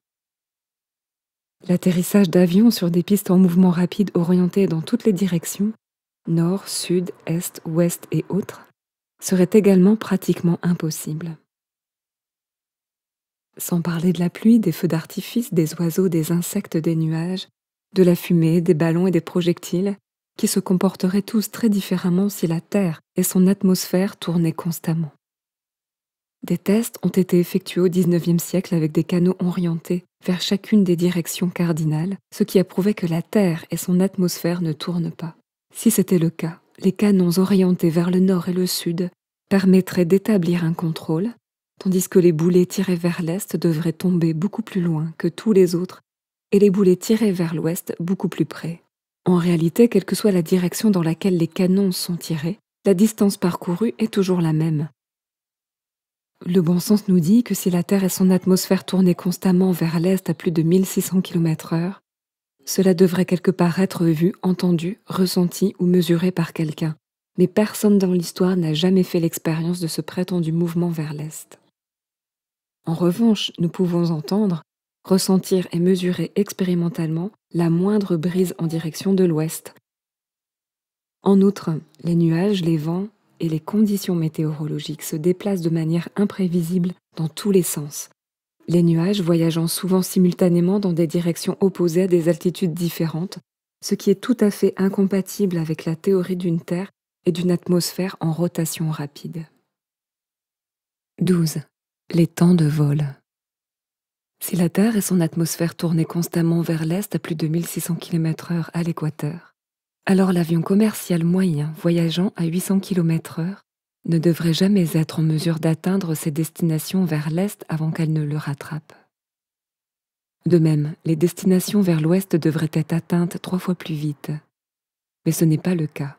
L'atterrissage d'avions sur des pistes en mouvement rapide orientées dans toutes les directions, nord, sud, est, ouest et autres, serait également pratiquement impossible. Sans parler de la pluie, des feux d'artifice, des oiseaux, des insectes, des nuages, de la fumée, des ballons et des projectiles, qui se comporteraient tous très différemment si la Terre et son atmosphère tournaient constamment. Des tests ont été effectués au XIXe siècle avec des canaux orientés vers chacune des directions cardinales, ce qui a prouvé que la Terre et son atmosphère ne tournent pas. Si c'était le cas, les canons orientés vers le nord et le sud permettraient d'établir un contrôle, tandis que les boulets tirés vers l'est devraient tomber beaucoup plus loin que tous les autres et les boulets tirés vers l'ouest beaucoup plus près. En réalité, quelle que soit la direction dans laquelle les canons sont tirés, la distance parcourue est toujours la même. Le bon sens nous dit que si la Terre et son atmosphère tournaient constamment vers l'est à plus de 1600 km/h, cela devrait quelque part être vu, entendu, ressenti ou mesuré par quelqu'un. Mais personne dans l'histoire n'a jamais fait l'expérience de ce prétendu mouvement vers l'est. En revanche, nous pouvons entendre, ressentir et mesurer expérimentalement la moindre brise en direction de l'ouest. En outre, les nuages, les vents et les conditions météorologiques se déplacent de manière imprévisible dans tous les sens. Les nuages voyageant souvent simultanément dans des directions opposées à des altitudes différentes, ce qui est tout à fait incompatible avec la théorie d'une Terre et d'une atmosphère en rotation rapide. 12. Les temps de vol. Si la Terre et son atmosphère tournaient constamment vers l'est à plus de 1600 km/h à l'équateur, alors l'avion commercial moyen voyageant à 800 km/h ne devrait jamais être en mesure d'atteindre ses destinations vers l'est avant qu'elles ne le rattrapent. De même, les destinations vers l'ouest devraient être atteintes 3 fois plus vite. Mais ce n'est pas le cas.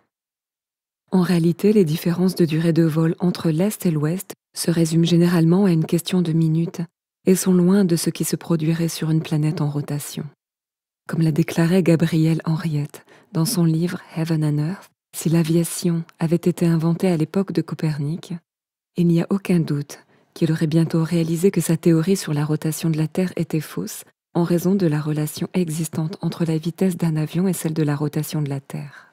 En réalité, les différences de durée de vol entre l'est et l'ouest se résument généralement à une question de minutes et sont loin de ce qui se produirait sur une planète en rotation. Comme l'a déclaré Gabrielle Henriette dans son livre Heaven and Earth, si l'aviation avait été inventée à l'époque de Copernic, il n'y a aucun doute qu'il aurait bientôt réalisé que sa théorie sur la rotation de la Terre était fausse en raison de la relation existante entre la vitesse d'un avion et celle de la rotation de la Terre.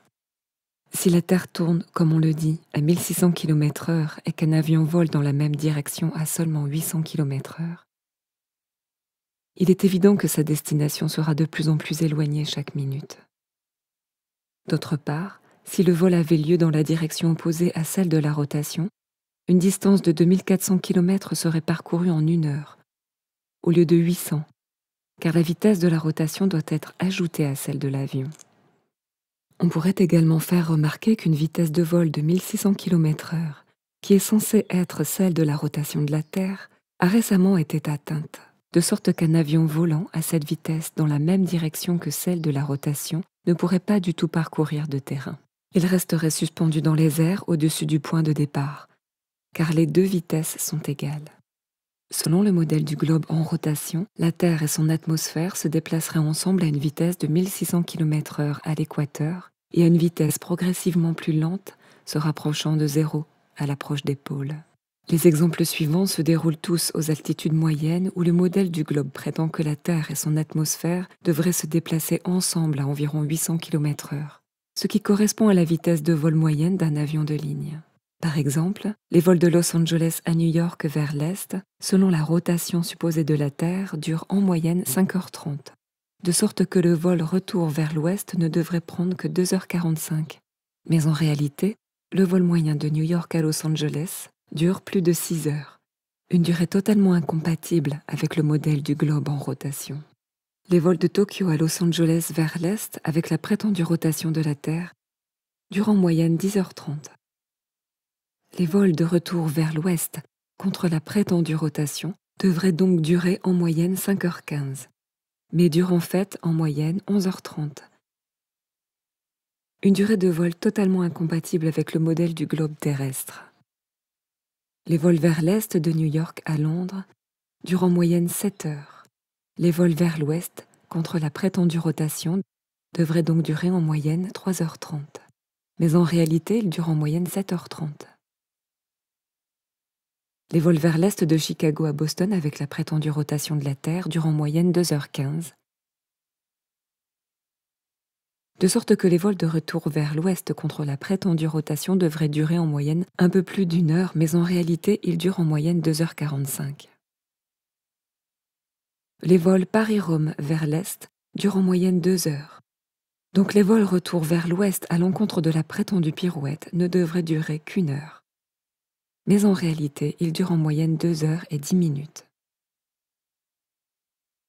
Si la Terre tourne, comme on le dit, à 1600 km/h et qu'un avion vole dans la même direction à seulement 800 km/h, il est évident que sa destination sera de plus en plus éloignée chaque minute. D'autre part, si le vol avait lieu dans la direction opposée à celle de la rotation, une distance de 2400 km serait parcourue en 1 heure, au lieu de 800, car la vitesse de la rotation doit être ajoutée à celle de l'avion. On pourrait également faire remarquer qu'une vitesse de vol de 1600 km/h, qui est censée être celle de la rotation de la Terre, a récemment été atteinte, de sorte qu'un avion volant à cette vitesse dans la même direction que celle de la rotation ne pourrait pas du tout parcourir de terrain. Il resterait suspendu dans les airs au-dessus du point de départ, car les deux vitesses sont égales. Selon le modèle du globe en rotation, la Terre et son atmosphère se déplaceraient ensemble à une vitesse de 1600 km/h à l'équateur et à une vitesse progressivement plus lente, se rapprochant de zéro à l'approche des pôles. Les exemples suivants se déroulent tous aux altitudes moyennes où le modèle du globe prétend que la Terre et son atmosphère devraient se déplacer ensemble à environ 800 km/h, ce qui correspond à la vitesse de vol moyenne d'un avion de ligne. Par exemple, les vols de Los Angeles à New York vers l'est, selon la rotation supposée de la Terre, durent en moyenne 5h30, de sorte que le vol retour vers l'ouest ne devrait prendre que 2h45. Mais en réalité, le vol moyen de New York à Los Angeles dure plus de 6 heures, une durée totalement incompatible avec le modèle du globe en rotation. Les vols de Tokyo à Los Angeles vers l'est, avec la prétendue rotation de la Terre, durent en moyenne 10h30. Les vols de retour vers l'ouest, contre la prétendue rotation, devraient donc durer en moyenne 5h15, mais durent en fait en moyenne 11h30. Une durée de vol totalement incompatible avec le modèle du globe terrestre. Les vols vers l'est de New York à Londres durent en moyenne 7 heures. Les vols vers l'ouest, contre la prétendue rotation, devraient donc durer en moyenne 3h30. mais en réalité, il dure en moyenne 7h30. Les vols vers l'est de Chicago à Boston avec la prétendue rotation de la Terre durent en moyenne 2h15, de sorte que les vols de retour vers l'ouest contre la prétendue rotation devraient durer en moyenne un peu plus d'1 heure, mais en réalité, ils durent en moyenne 2h45. Les vols Paris-Rome vers l'est durent en moyenne 2 heures. Donc les vols retour vers l'ouest à l'encontre de la prétendue pirouette ne devraient durer qu'1 heure. Mais en réalité, ils durent en moyenne 2h10.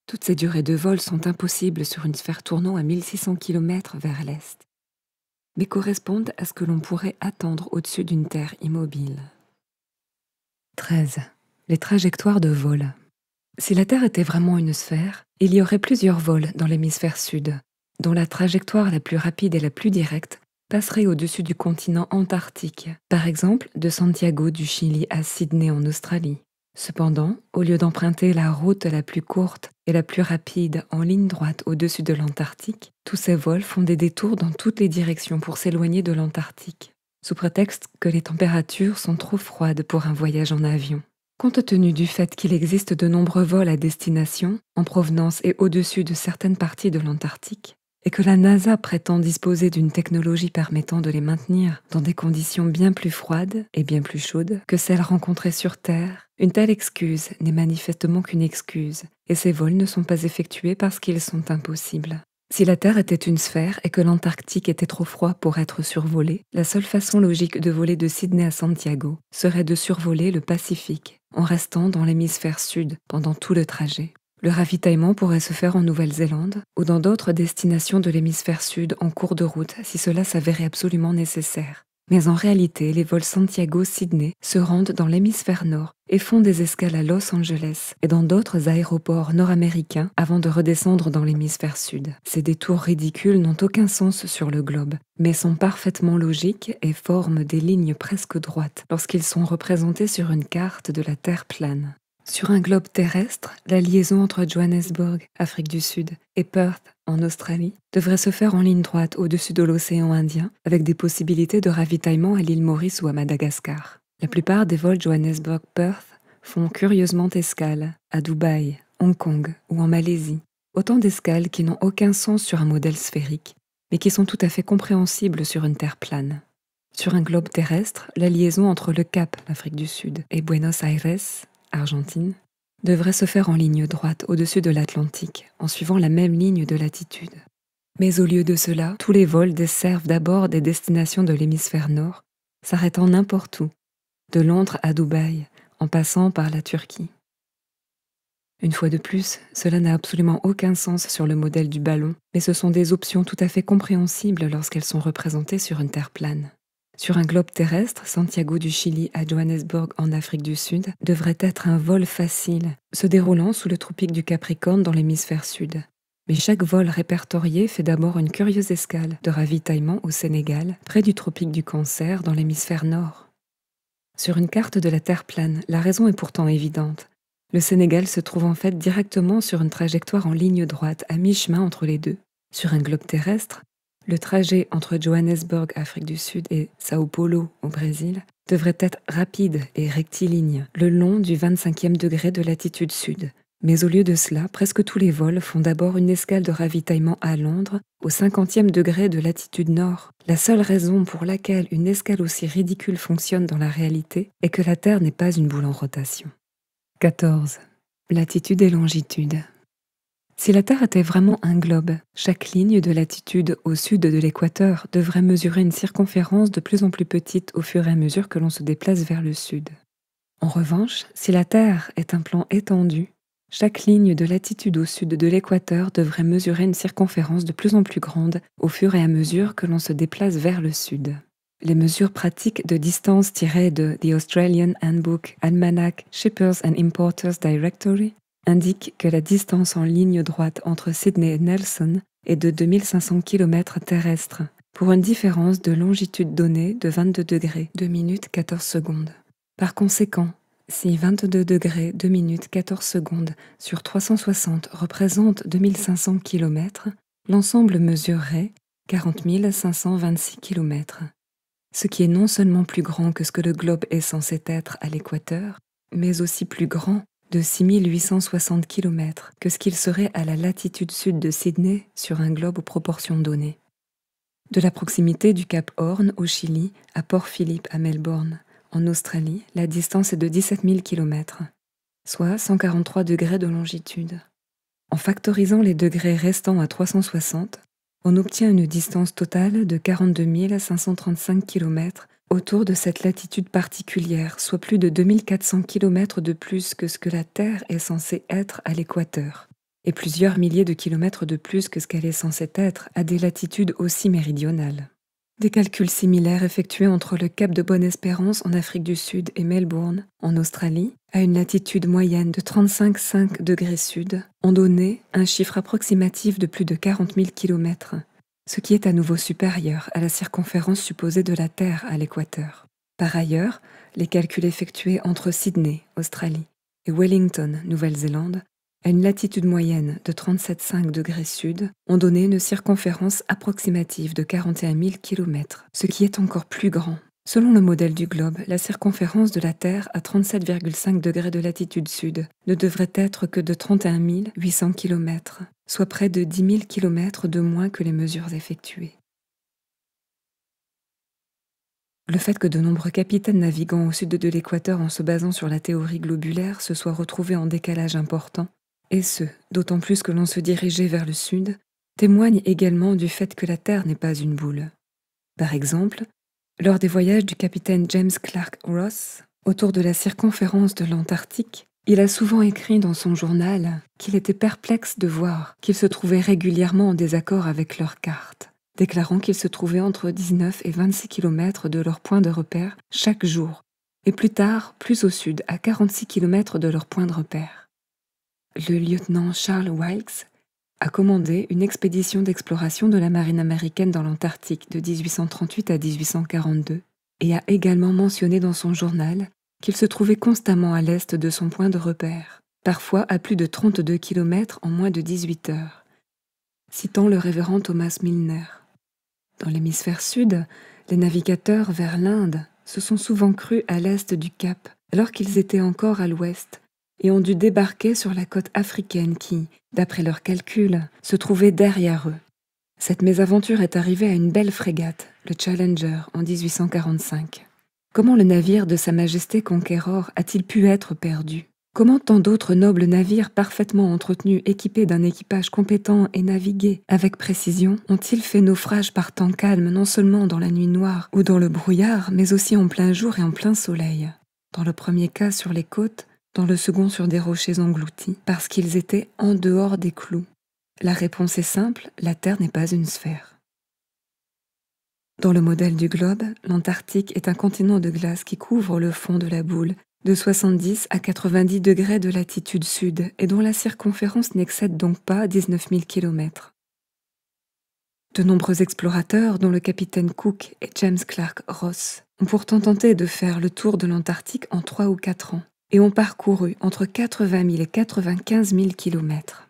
Toutes ces durées de vol sont impossibles sur une sphère tournant à 1600 km vers l'est, mais correspondent à ce que l'on pourrait attendre au-dessus d'une Terre immobile. 13. Les trajectoires de vol. Si la Terre était vraiment une sphère, il y aurait plusieurs vols dans l'hémisphère sud, dont la trajectoire la plus rapide et la plus directe passerait au-dessus du continent antarctique, par exemple de Santiago du Chili à Sydney en Australie. Cependant, au lieu d'emprunter la route la plus courte et la plus rapide en ligne droite au-dessus de l'Antarctique, tous ces vols font des détours dans toutes les directions pour s'éloigner de l'Antarctique, sous prétexte que les températures sont trop froides pour un voyage en avion. Compte tenu du fait qu'il existe de nombreux vols à destination, en provenance et au-dessus de certaines parties de l'Antarctique, et que la NASA prétend disposer d'une technologie permettant de les maintenir dans des conditions bien plus froides et bien plus chaudes que celles rencontrées sur Terre, une telle excuse n'est manifestement qu'une excuse, et ces vols ne sont pas effectués parce qu'ils sont impossibles. Si la Terre était une sphère et que l'Antarctique était trop froid pour être survolé, la seule façon logique de voler de Sydney à Santiago serait de survoler le Pacifique, en restant dans l'hémisphère sud pendant tout le trajet. Le ravitaillement pourrait se faire en Nouvelle-Zélande ou dans d'autres destinations de l'hémisphère sud en cours de route si cela s'avérait absolument nécessaire. Mais en réalité, les vols Santiago-Sydney se rendent dans l'hémisphère nord et font des escales à Los Angeles et dans d'autres aéroports nord-américains avant de redescendre dans l'hémisphère sud. Ces détours ridicules n'ont aucun sens sur le globe, mais sont parfaitement logiques et forment des lignes presque droites lorsqu'ils sont représentés sur une carte de la Terre plane. Sur un globe terrestre, la liaison entre Johannesburg, Afrique du Sud, et Perth, en Australie, devrait se faire en ligne droite au-dessus de l'océan Indien, avec des possibilités de ravitaillement à l'île Maurice ou à Madagascar. La plupart des vols Johannesburg-Perth font curieusement escale à Dubaï, Hong Kong ou en Malaisie. Autant d'escales qui n'ont aucun sens sur un modèle sphérique, mais qui sont tout à fait compréhensibles sur une Terre plane. Sur un globe terrestre, la liaison entre le Cap, l'Afrique du Sud, et Buenos Aires, Argentine, devrait se faire en ligne droite au-dessus de l'Atlantique, en suivant la même ligne de latitude. Mais au lieu de cela, tous les vols desservent d'abord des destinations de l'hémisphère nord, s'arrêtant n'importe où, de Londres à Dubaï, en passant par la Turquie. Une fois de plus, cela n'a absolument aucun sens sur le modèle du ballon, mais ce sont des options tout à fait compréhensibles lorsqu'elles sont représentées sur une Terre plane. Sur un globe terrestre, Santiago du Chili à Johannesburg en Afrique du Sud devrait être un vol facile, se déroulant sous le tropique du Capricorne dans l'hémisphère sud. Mais chaque vol répertorié fait d'abord une curieuse escale de ravitaillement au Sénégal, près du tropique du Cancer dans l'hémisphère nord. Sur une carte de la Terre plane, la raison est pourtant évidente. Le Sénégal se trouve en fait directement sur une trajectoire en ligne droite, à mi-chemin entre les deux. Sur un globe terrestre, le trajet entre Johannesburg, Afrique du Sud, et Sao Paulo, au Brésil, devrait être rapide et rectiligne, le long du 25e degré de latitude sud. Mais au lieu de cela, presque tous les vols font d'abord une escale de ravitaillement à Londres, au 50e degré de latitude nord. La seule raison pour laquelle une escale aussi ridicule fonctionne dans la réalité est que la Terre n'est pas une boule en rotation. 14. Latitude et longitude. Si la Terre était vraiment un globe, chaque ligne de latitude au sud de l'équateur devrait mesurer une circonférence de plus en plus petite au fur et à mesure que l'on se déplace vers le sud. En revanche, si la Terre est un plan étendu, chaque ligne de latitude au sud de l'équateur devrait mesurer une circonférence de plus en plus grande au fur et à mesure que l'on se déplace vers le sud. Les mesures pratiques de distance tirées de The Australian Handbook Almanac Shippers and Importers Directory indique que la distance en ligne droite entre Sydney et Nelson est de 2500 km terrestres, pour une différence de longitude donnée de 22 degrés 2 minutes 14 secondes. Par conséquent, si 22 degrés 2 minutes 14 secondes sur 360 représente 2500 km, l'ensemble mesurerait 40 526 km. ce qui est non seulement plus grand que ce que le globe est censé être à l'équateur, mais aussi plus grand de 6860 km que ce qu'il serait à la latitude sud de Sydney sur un globe aux proportions données. De la proximité du cap Horn au Chili à Port Phillip à Melbourne, en Australie, la distance est de 17 000 km, soit 143 degrés de longitude. En factorisant les degrés restants à 360, on obtient une distance totale de 42 535 km autour de cette latitude particulière, soit plus de 2400 km de plus que ce que la Terre est censée être à l'équateur, et plusieurs milliers de kilomètres de plus que ce qu'elle est censée être à des latitudes aussi méridionales. Des calculs similaires effectués entre le cap de Bonne-Espérance en Afrique du Sud et Melbourne, en Australie, à une latitude moyenne de 35,5 degrés sud, ont donné un chiffre approximatif de plus de 40 000 km, ce qui est à nouveau supérieur à la circonférence supposée de la Terre à l'équateur. Par ailleurs, les calculs effectués entre Sydney, Australie, et Wellington, Nouvelle-Zélande, à une latitude moyenne de 37,5 degrés sud, ont donné une circonférence approximative de 41 000 km, ce qui est encore plus grand. Selon le modèle du globe, la circonférence de la Terre à 37,5 degrés de latitude sud ne devrait être que de 31 800 km, soit près de 10 000 km de moins que les mesures effectuées. Le fait que de nombreux capitaines naviguant au sud de l'équateur en se basant sur la théorie globulaire se soient retrouvés en décalage important, et ce, d'autant plus que l'on se dirigeait vers le sud, témoigne également du fait que la Terre n'est pas une boule. Par exemple, lors des voyages du capitaine James Clark Ross autour de la circonférence de l'Antarctique, il a souvent écrit dans son journal qu'il était perplexe de voir qu'ils se trouvaient régulièrement en désaccord avec leur carte, déclarant qu'ils se trouvaient entre 19 et 26 km de leur point de repère chaque jour, et plus tard, plus au sud, à 46 km de leur point de repère. Le lieutenant Charles Wilkes a commandé une expédition d'exploration de la marine américaine dans l'Antarctique de 1838 à 1842 et a également mentionné dans son journal qu'il se trouvait constamment à l'est de son point de repère, parfois à plus de 32 km en moins de 18 heures, citant le révérend Thomas Milner. Dans l'hémisphère sud, les navigateurs vers l'Inde se sont souvent crus à l'est du Cap, alors qu'ils étaient encore à l'ouest, et ont dû débarquer sur la côte africaine qui, d'après leurs calculs, se trouvait derrière eux. Cette mésaventure est arrivée à une belle frégate, le Challenger, en 1845. Comment le navire de Sa Majesté Conqueror a-t-il pu être perdu? Comment tant d'autres nobles navires parfaitement entretenus, équipés d'un équipage compétent et navigués avec précision, ont-ils fait naufrage par temps calme non seulement dans la nuit noire ou dans le brouillard, mais aussi en plein jour et en plein soleil? Dans le premier cas sur les côtes, dans le second sur des rochers engloutis, parce qu'ils étaient en dehors des clous. La réponse est simple, la Terre n'est pas une sphère. Dans le modèle du globe, l'Antarctique est un continent de glace qui couvre le fond de la boule, de 70 à 90 degrés de latitude sud, et dont la circonférence n'excède donc pas 19 000 km. De nombreux explorateurs, dont le capitaine Cook et James Clark Ross, ont pourtant tenté de faire le tour de l'Antarctique en 3 ou 4 ans, et ont parcouru entre 80 000 et 95 000 km.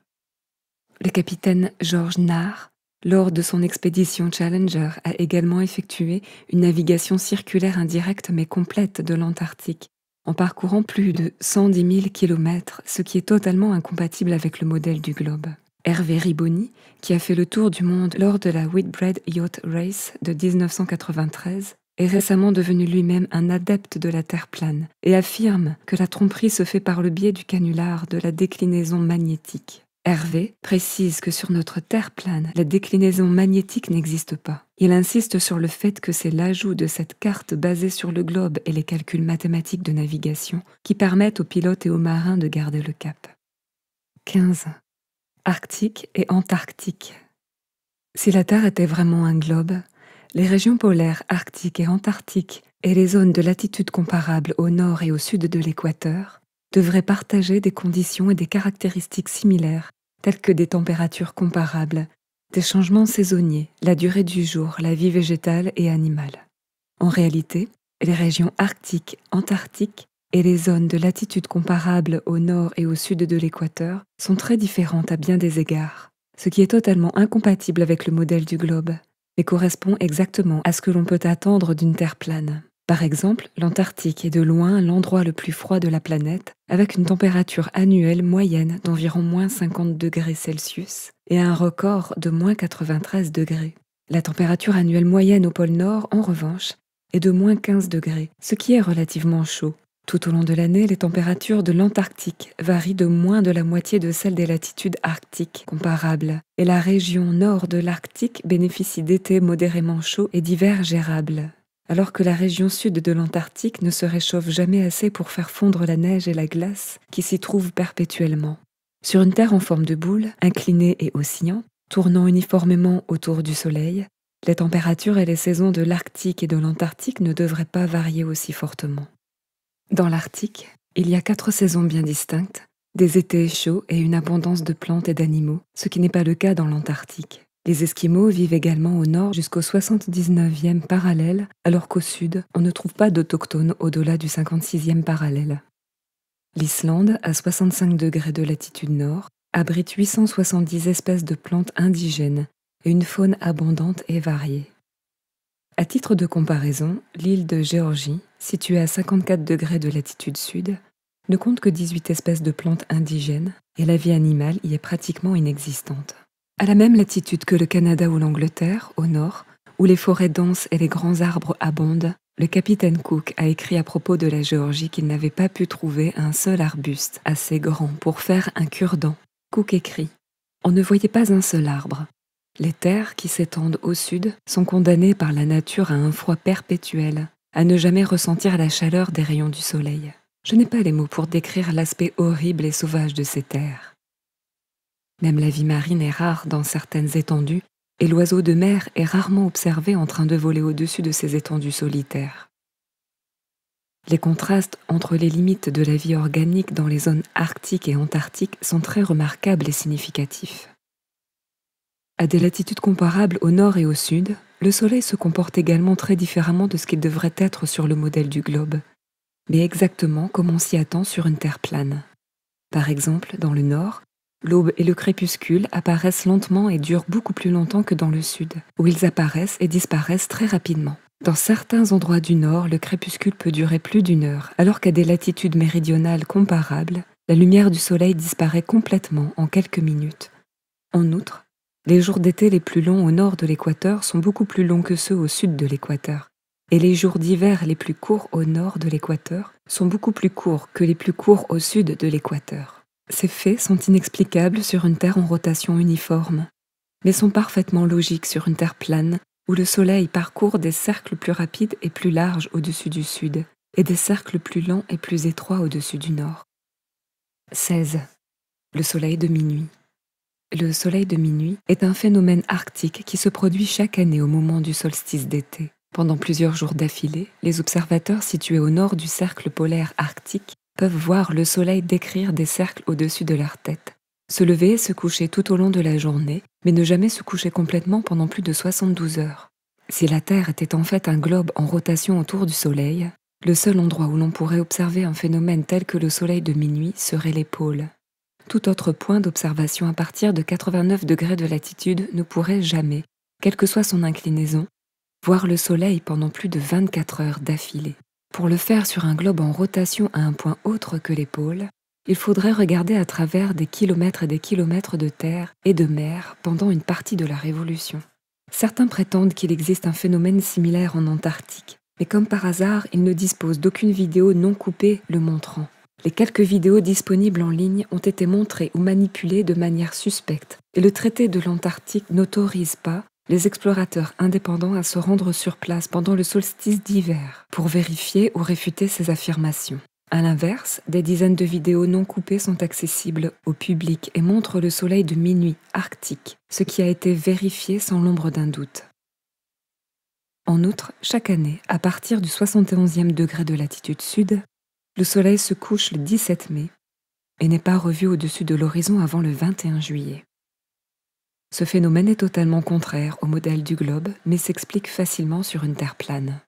Le capitaine George Knarr, lors de son expédition Challenger, a également effectué une navigation circulaire indirecte mais complète de l'Antarctique, en parcourant plus de 110 000 km, ce qui est totalement incompatible avec le modèle du globe. Hervé Riboni, qui a fait le tour du monde lors de la Whitbread Yacht Race de 1993, est récemment devenu lui-même un adepte de la Terre plane et affirme que la tromperie se fait par le biais du canular de la déclinaison magnétique. Hervé précise que sur notre Terre plane, la déclinaison magnétique n'existe pas. Il insiste sur le fait que c'est l'ajout de cette carte basée sur le globe et les calculs mathématiques de navigation qui permettent aux pilotes et aux marins de garder le cap. 15. Arctique et Antarctique. Si la Terre était vraiment un globe, les régions polaires arctiques et antarctiques et les zones de latitude comparables au nord et au sud de l'équateur devraient partager des conditions et des caractéristiques similaires, telles que des températures comparables, des changements saisonniers, la durée du jour, la vie végétale et animale. En réalité, les régions arctiques, antarctiques et les zones de latitude comparables au nord et au sud de l'équateur sont très différentes à bien des égards, ce qui est totalement incompatible avec le modèle du globe. mais correspond exactement à ce que l'on peut attendre d'une Terre plane. Par exemple, l'Antarctique est de loin l'endroit le plus froid de la planète, avec une température annuelle moyenne d'environ -50 °C et un record de -93 °C. La température annuelle moyenne au pôle Nord, en revanche, est de -15 °C, ce qui est relativement chaud. Tout au long de l'année, les températures de l'Antarctique varient de moins de la moitié de celles des latitudes arctiques comparables, et la région nord de l'Arctique bénéficie d'étés modérément chauds et d'hivers gérables, alors que la région sud de l'Antarctique ne se réchauffe jamais assez pour faire fondre la neige et la glace qui s'y trouvent perpétuellement. Sur une Terre en forme de boule, inclinée et oscillante, tournant uniformément autour du Soleil, les températures et les saisons de l'Arctique et de l'Antarctique ne devraient pas varier aussi fortement. Dans l'Arctique, il y a 4 saisons bien distinctes, des étés chauds et une abondance de plantes et d'animaux, ce qui n'est pas le cas dans l'Antarctique. Les Esquimaux vivent également au nord jusqu'au 79e parallèle, alors qu'au sud, on ne trouve pas d'autochtones au-delà du 56e parallèle. L'Islande, à 65 degrés de latitude nord, abrite 870 espèces de plantes indigènes et une faune abondante et variée. À titre de comparaison, l'île de Géorgie, située à 54 degrés de latitude sud, ne compte que 18 espèces de plantes indigènes et la vie animale y est pratiquement inexistante. À la même latitude que le Canada ou l'Angleterre, au nord, où les forêts denses et les grands arbres abondent, le capitaine Cook a écrit à propos de la Géorgie qu'il n'avait pas pu trouver un seul arbuste assez grand pour faire un cure-dent. Cook écrit « On ne voyait pas un seul arbre. Les terres qui s'étendent au sud sont condamnées par la nature à un froid perpétuel, à ne jamais ressentir la chaleur des rayons du soleil. Je n'ai pas les mots pour décrire l'aspect horrible et sauvage de ces terres. Même la vie marine est rare dans certaines étendues, et l'oiseau de mer est rarement observé en train de voler au-dessus de ces étendues solitaires. Les contrastes entre les limites de la vie organique dans les zones arctiques et antarctiques sont très remarquables et significatifs. À des latitudes comparables au nord et au sud, le Soleil se comporte également très différemment de ce qu'il devrait être sur le modèle du globe, mais exactement comme on s'y attend sur une Terre plane. Par exemple, dans le nord, l'aube et le crépuscule apparaissent lentement et durent beaucoup plus longtemps que dans le sud, où ils apparaissent et disparaissent très rapidement. Dans certains endroits du nord, le crépuscule peut durer plus d'1 heure, alors qu'à des latitudes méridionales comparables, la lumière du Soleil disparaît complètement en quelques minutes. En outre, les jours d'été les plus longs au nord de l'équateur sont beaucoup plus longs que ceux au sud de l'équateur, et les jours d'hiver les plus courts au nord de l'équateur sont beaucoup plus courts que les plus courts au sud de l'équateur. Ces faits sont inexplicables sur une Terre en rotation uniforme, mais sont parfaitement logiques sur une Terre plane où le Soleil parcourt des cercles plus rapides et plus larges au-dessus du sud, et des cercles plus lents et plus étroits au-dessus du nord. 16. Le soleil de minuit. Le soleil de minuit est un phénomène arctique qui se produit chaque année au moment du solstice d'été. Pendant plusieurs jours d'affilée, les observateurs situés au nord du cercle polaire arctique peuvent voir le soleil décrire des cercles au-dessus de leur tête, se lever et se coucher tout au long de la journée, mais ne jamais se coucher complètement pendant plus de 72 heures. Si la Terre était en fait un globe en rotation autour du Soleil, le seul endroit où l'on pourrait observer un phénomène tel que le soleil de minuit serait les pôles. Tout autre point d'observation à partir de 89 degrés de latitude ne pourrait jamais, quelle que soit son inclinaison, voir le soleil pendant plus de 24 heures d'affilée. Pour le faire sur un globe en rotation à un point autre que les pôles, il faudrait regarder à travers des kilomètres et des kilomètres de terre et de mer pendant une partie de la révolution. Certains prétendent qu'il existe un phénomène similaire en Antarctique, mais comme par hasard, ils ne disposent d'aucune vidéo non coupée le montrant. Les quelques vidéos disponibles en ligne ont été montrées ou manipulées de manière suspecte, et le traité de l'Antarctique n'autorise pas les explorateurs indépendants à se rendre sur place pendant le solstice d'hiver pour vérifier ou réfuter ces affirmations. À l'inverse, des dizaines de vidéos non coupées sont accessibles au public et montrent le soleil de minuit arctique, ce qui a été vérifié sans l'ombre d'un doute. En outre, chaque année, à partir du 71e degré de latitude sud, le soleil se couche le 17 mai et n'est pas revu au-dessus de l'horizon avant le 21 juillet. Ce phénomène est totalement contraire au modèle du globe, mais s'explique facilement sur une Terre plane.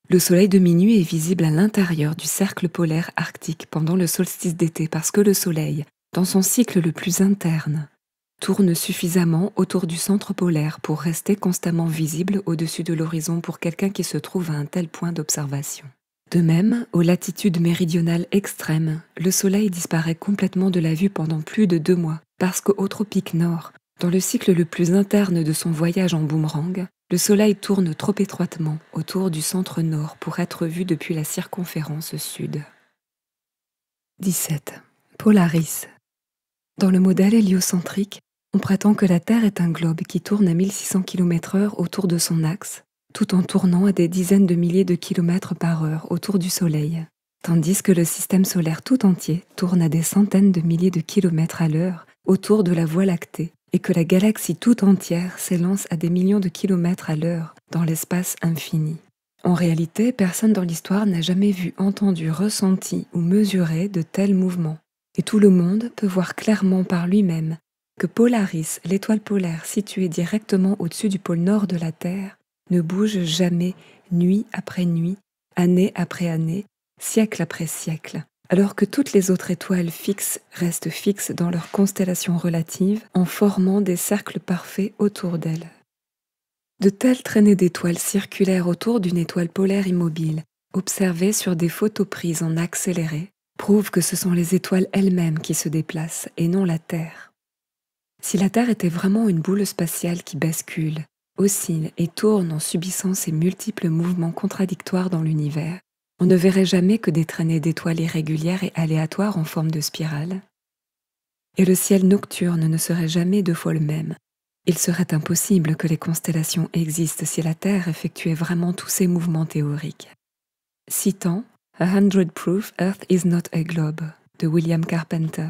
Le soleil de minuit est visible à l'intérieur du cercle polaire arctique pendant le solstice d'été parce que le soleil, dans son cycle le plus interne, tourne suffisamment autour du centre polaire pour rester constamment visible au-dessus de l'horizon pour quelqu'un qui se trouve à un tel point d'observation. De même, aux latitudes méridionales extrêmes, le Soleil disparaît complètement de la vue pendant plus de 2 mois, parce qu'au tropique nord, dans le cycle le plus interne de son voyage en boomerang, le Soleil tourne trop étroitement autour du centre nord pour être vu depuis la circonférence sud. 17. Polaris. Dans le modèle héliocentrique, on prétend que la Terre est un globe qui tourne à 1600 km/h autour de son axe, tout en tournant à des dizaines de milliers de kilomètres par heure autour du Soleil, tandis que le système solaire tout entier tourne à des centaines de milliers de kilomètres à l'heure autour de la Voie lactée, et que la galaxie tout entière s'élance à des millions de kilomètres à l'heure dans l'espace infini. En réalité, personne dans l'histoire n'a jamais vu, entendu, ressenti ou mesuré de tels mouvements. Et tout le monde peut voir clairement par lui-même que Polaris, l'étoile polaire située directement au-dessus du pôle nord de la Terre, ne bouge jamais, nuit après nuit, année après année, siècle après siècle, alors que toutes les autres étoiles fixes restent fixes dans leur constellation relative en formant des cercles parfaits autour d'elles. De telles traînées d'étoiles circulaires autour d'une étoile polaire immobile, observées sur des photos prises en accéléré, prouvent que ce sont les étoiles elles-mêmes qui se déplacent et non la Terre. Si la Terre était vraiment une boule spatiale qui bascule, oscille et tourne en subissant ces multiples mouvements contradictoires dans l'univers, on ne verrait jamais que des traînées d'étoiles irrégulières et aléatoires en forme de spirale. Et le ciel nocturne ne serait jamais 2 fois le même. Il serait impossible que les constellations existent si la Terre effectuait vraiment tous ces mouvements théoriques. Citant A 100 Proof Earth is not a Globe de William Carpenter.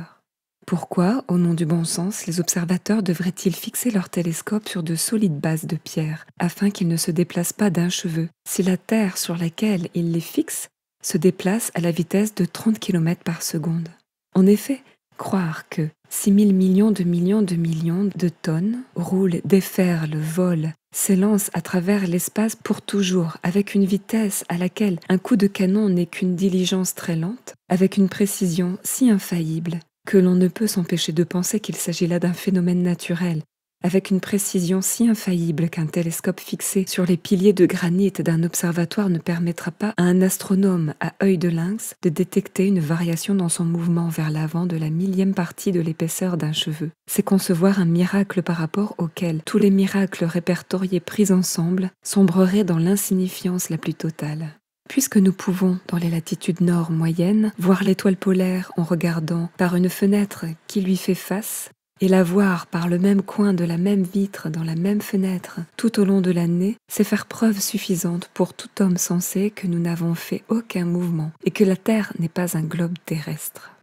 Pourquoi, au nom du bon sens, les observateurs devraient-ils fixer leur télescope sur de solides bases de pierre afin qu'ils ne se déplacent pas d'un cheveu si la Terre sur laquelle ils les fixent se déplace à la vitesse de 30 km par seconde? En effet, croire que 6 000 millions de tonnes roulent, déferlent, volent, s'élancent à travers l'espace pour toujours, avec une vitesse à laquelle un coup de canon n'est qu'une diligence très lente, avec une précision si infaillible que l'on ne peut s'empêcher de penser qu'il s'agit là d'un phénomène naturel, avec une précision si infaillible qu'un télescope fixé sur les piliers de granit d'un observatoire ne permettra pas à un astronome à œil de lynx de détecter une variation dans son mouvement vers l'avant de la millième partie de l'épaisseur d'un cheveu. C'est concevoir un miracle par rapport auquel tous les miracles répertoriés pris ensemble sombreraient dans l'insignifiance la plus totale. Puisque nous pouvons, dans les latitudes nord moyennes, voir l'étoile polaire en regardant par une fenêtre qui lui fait face, et la voir par le même coin de la même vitre dans la même fenêtre tout au long de l'année, c'est faire preuve suffisante pour tout homme sensé que nous n'avons fait aucun mouvement et que la Terre n'est pas un globe terrestre.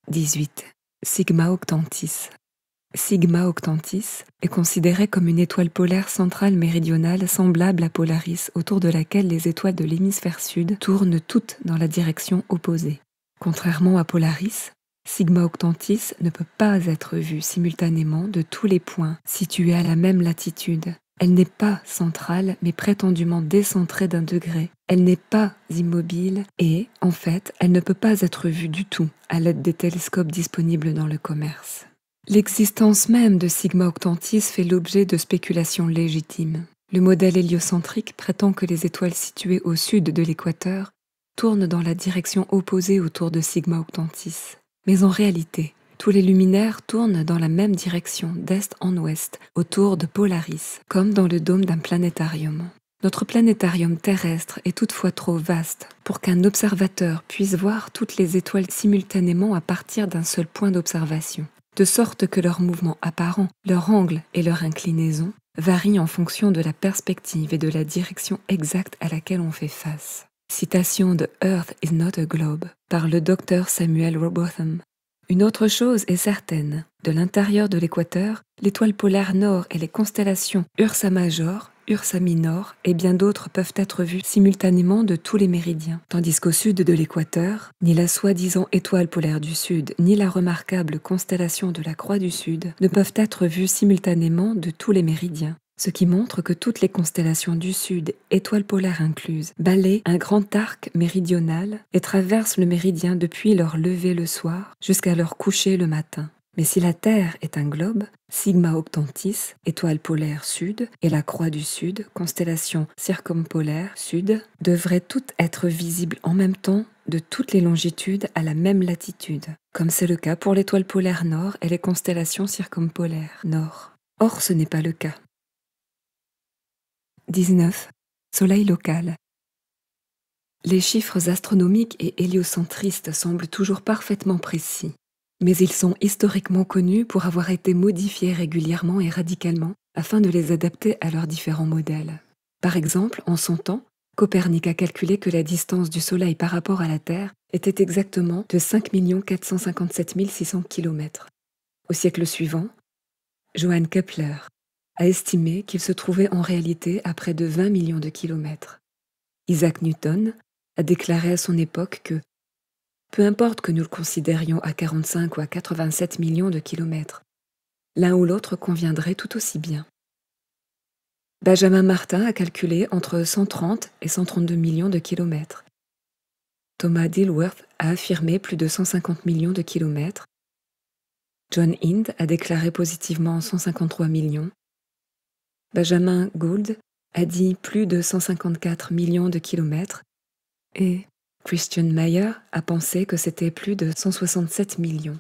18. Sigma Octantis. Sigma Octantis est considérée comme une étoile polaire centrale méridionale semblable à Polaris, autour de laquelle les étoiles de l'hémisphère sud tournent toutes dans la direction opposée. Contrairement à Polaris, Sigma Octantis ne peut pas être vue simultanément de tous les points situés à la même latitude. Elle n'est pas centrale, mais prétendument décentrée d'1 degré. Elle n'est pas immobile et, en fait, elle ne peut pas être vue du tout à l'aide des télescopes disponibles dans le commerce. L'existence même de Sigma Octantis fait l'objet de spéculations légitimes. Le modèle héliocentrique prétend que les étoiles situées au sud de l'équateur tournent dans la direction opposée autour de Sigma Octantis. Mais en réalité, tous les luminaires tournent dans la même direction, d'est en ouest, autour de Polaris, comme dans le dôme d'un planétarium. Notre planétarium terrestre est toutefois trop vaste pour qu'un observateur puisse voir toutes les étoiles simultanément à partir d'un seul point d'observation, de sorte que leurs mouvements apparents, leur angle et leur inclinaison varient en fonction de la perspective et de la direction exacte à laquelle on fait face. Citation de Earth is not a globe par le docteur Samuel Robotham. Une autre chose est certaine, de l'intérieur de l'équateur, l'étoile polaire nord et les constellations Ursa Major, Ursa Minor et bien d'autres peuvent être vues simultanément de tous les méridiens, tandis qu'au sud de l'équateur, ni la soi-disant étoile polaire du sud, ni la remarquable constellation de la Croix du Sud ne peuvent être vues simultanément de tous les méridiens. Ce qui montre que toutes les constellations du Sud, étoiles polaires incluses, balayent un grand arc méridional et traversent le méridien depuis leur lever le soir jusqu'à leur coucher le matin. Mais si la Terre est un globe, Sigma Octantis, étoile polaire sud, et la Croix du Sud, constellation circumpolaire sud, devraient toutes être visibles en même temps de toutes les longitudes à la même latitude, comme c'est le cas pour l'étoile polaire nord et les constellations circumpolaires nord. Or, ce n'est pas le cas. 19. Soleil local. Les chiffres astronomiques et héliocentristes semblent toujours parfaitement précis, mais ils sont historiquement connus pour avoir été modifiés régulièrement et radicalement afin de les adapter à leurs différents modèles. Par exemple, en son temps, Copernic a calculé que la distance du Soleil par rapport à la Terre était exactement de 5 457 600 km. Au siècle suivant, Johann Kepler a estimé qu'il se trouvait en réalité à près de 20 millions de kilomètres. Isaac Newton a déclaré à son époque que peu importe que nous le considérions à 45 ou à 87 millions de kilomètres, l'un ou l'autre conviendrait tout aussi bien. Benjamin Martin a calculé entre 130 et 132 millions de kilomètres. Thomas Dilworth a affirmé plus de 150 millions de kilomètres. John Hind a déclaré positivement 153 millions. Benjamin Gould a dit plus de 154 millions de kilomètres. Et Christian Mayer a pensé que c'était plus de 167 millions.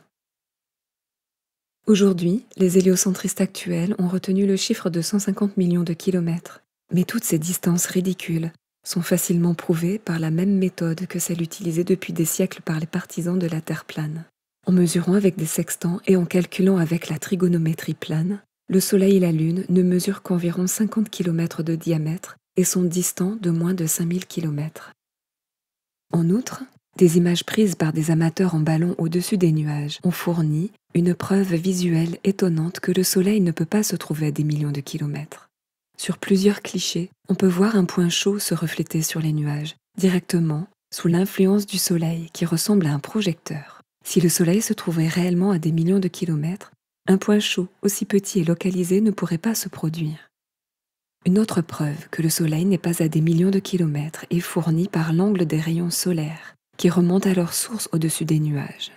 Aujourd'hui, les héliocentristes actuels ont retenu le chiffre de 150 millions de kilomètres. Mais toutes ces distances ridicules sont facilement prouvées par la même méthode que celle utilisée depuis des siècles par les partisans de la Terre plane. En mesurant avec des sextants et en calculant avec la trigonométrie plane, le Soleil et la Lune ne mesurent qu'environ 50 km de diamètre et sont distants de moins de 5000 km. En outre, des images prises par des amateurs en ballon au-dessus des nuages ont fourni une preuve visuelle étonnante que le Soleil ne peut pas se trouver à des millions de kilomètres. Sur plusieurs clichés, on peut voir un point chaud se refléter sur les nuages, directement sous l'influence du Soleil qui ressemble à un projecteur. Si le Soleil se trouvait réellement à des millions de kilomètres, un point chaud aussi petit et localisé ne pourrait pas se produire. Une autre preuve que le Soleil n'est pas à des millions de kilomètres est fournie par l'angle des rayons solaires, qui remontent à leur source au-dessus des nuages.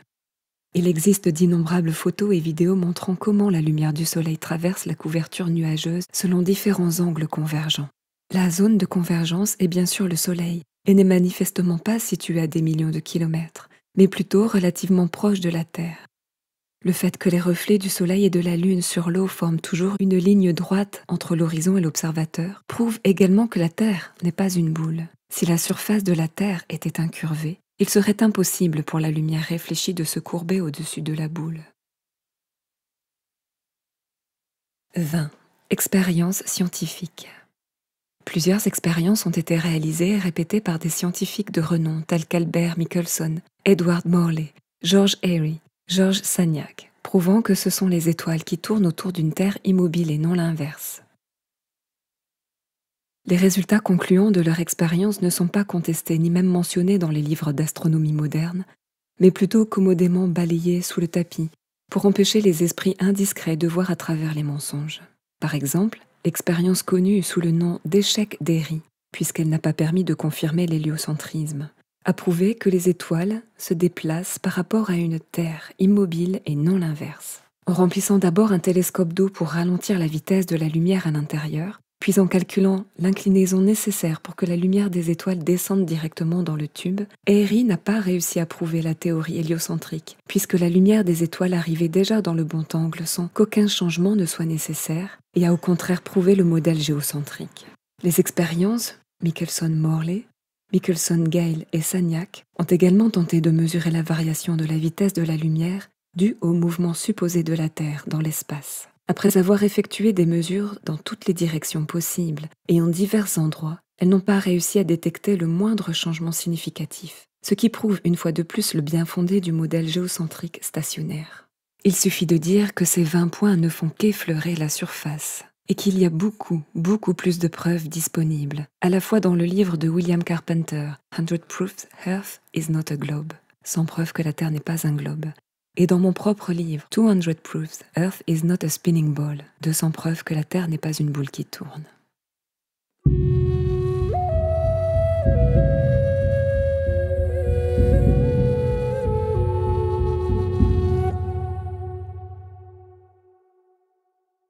Il existe d'innombrables photos et vidéos montrant comment la lumière du Soleil traverse la couverture nuageuse selon différents angles convergents. La zone de convergence est bien sûr le Soleil, et n'est manifestement pas située à des millions de kilomètres, mais plutôt relativement proche de la Terre. Le fait que les reflets du Soleil et de la Lune sur l'eau forment toujours une ligne droite entre l'horizon et l'observateur prouve également que la Terre n'est pas une boule. Si la surface de la Terre était incurvée, il serait impossible pour la lumière réfléchie de se courber au-dessus de la boule. 20. Expériences scientifiques. Plusieurs expériences ont été réalisées et répétées par des scientifiques de renom tels qu'Albert Michelson, Edward Morley, George Airy, George Sagnac, prouvant que ce sont les étoiles qui tournent autour d'une Terre immobile et non l'inverse. Les résultats concluants de leur expérience ne sont pas contestés ni même mentionnés dans les livres d'astronomie moderne, mais plutôt commodément balayés sous le tapis pour empêcher les esprits indiscrets de voir à travers les mensonges. Par exemple, l'expérience connue sous le nom d'échec d'Airy, puisqu'elle n'a pas permis de confirmer l'héliocentrisme, a prouvé que les étoiles se déplacent par rapport à une Terre immobile et non l'inverse. En remplissant d'abord un télescope d'eau pour ralentir la vitesse de la lumière à l'intérieur, puis en calculant l'inclinaison nécessaire pour que la lumière des étoiles descende directement dans le tube, Airy n'a pas réussi à prouver la théorie héliocentrique, puisque la lumière des étoiles arrivait déjà dans le bon angle sans qu'aucun changement ne soit nécessaire, et a au contraire prouvé le modèle géocentrique. Les expériences, Michelson-Morley, Michelson-Gale et Sagnac ont également tenté de mesurer la variation de la vitesse de la lumière due au mouvement supposé de la Terre dans l'espace. Après avoir effectué des mesures dans toutes les directions possibles et en divers endroits, elles n'ont pas réussi à détecter le moindre changement significatif, ce qui prouve une fois de plus le bien fondé du modèle géocentrique stationnaire. Il suffit de dire que ces 20 points ne font qu'effleurer la surface, et qu'il y a beaucoup plus de preuves disponibles, à la fois dans le livre de William Carpenter, 100 Proofs Earth is not a globe, 100 preuves que la Terre n'est pas un globe, et dans mon propre livre, 200 Proofs Earth is not a spinning ball, 200 preuves que la Terre n'est pas une boule qui tourne.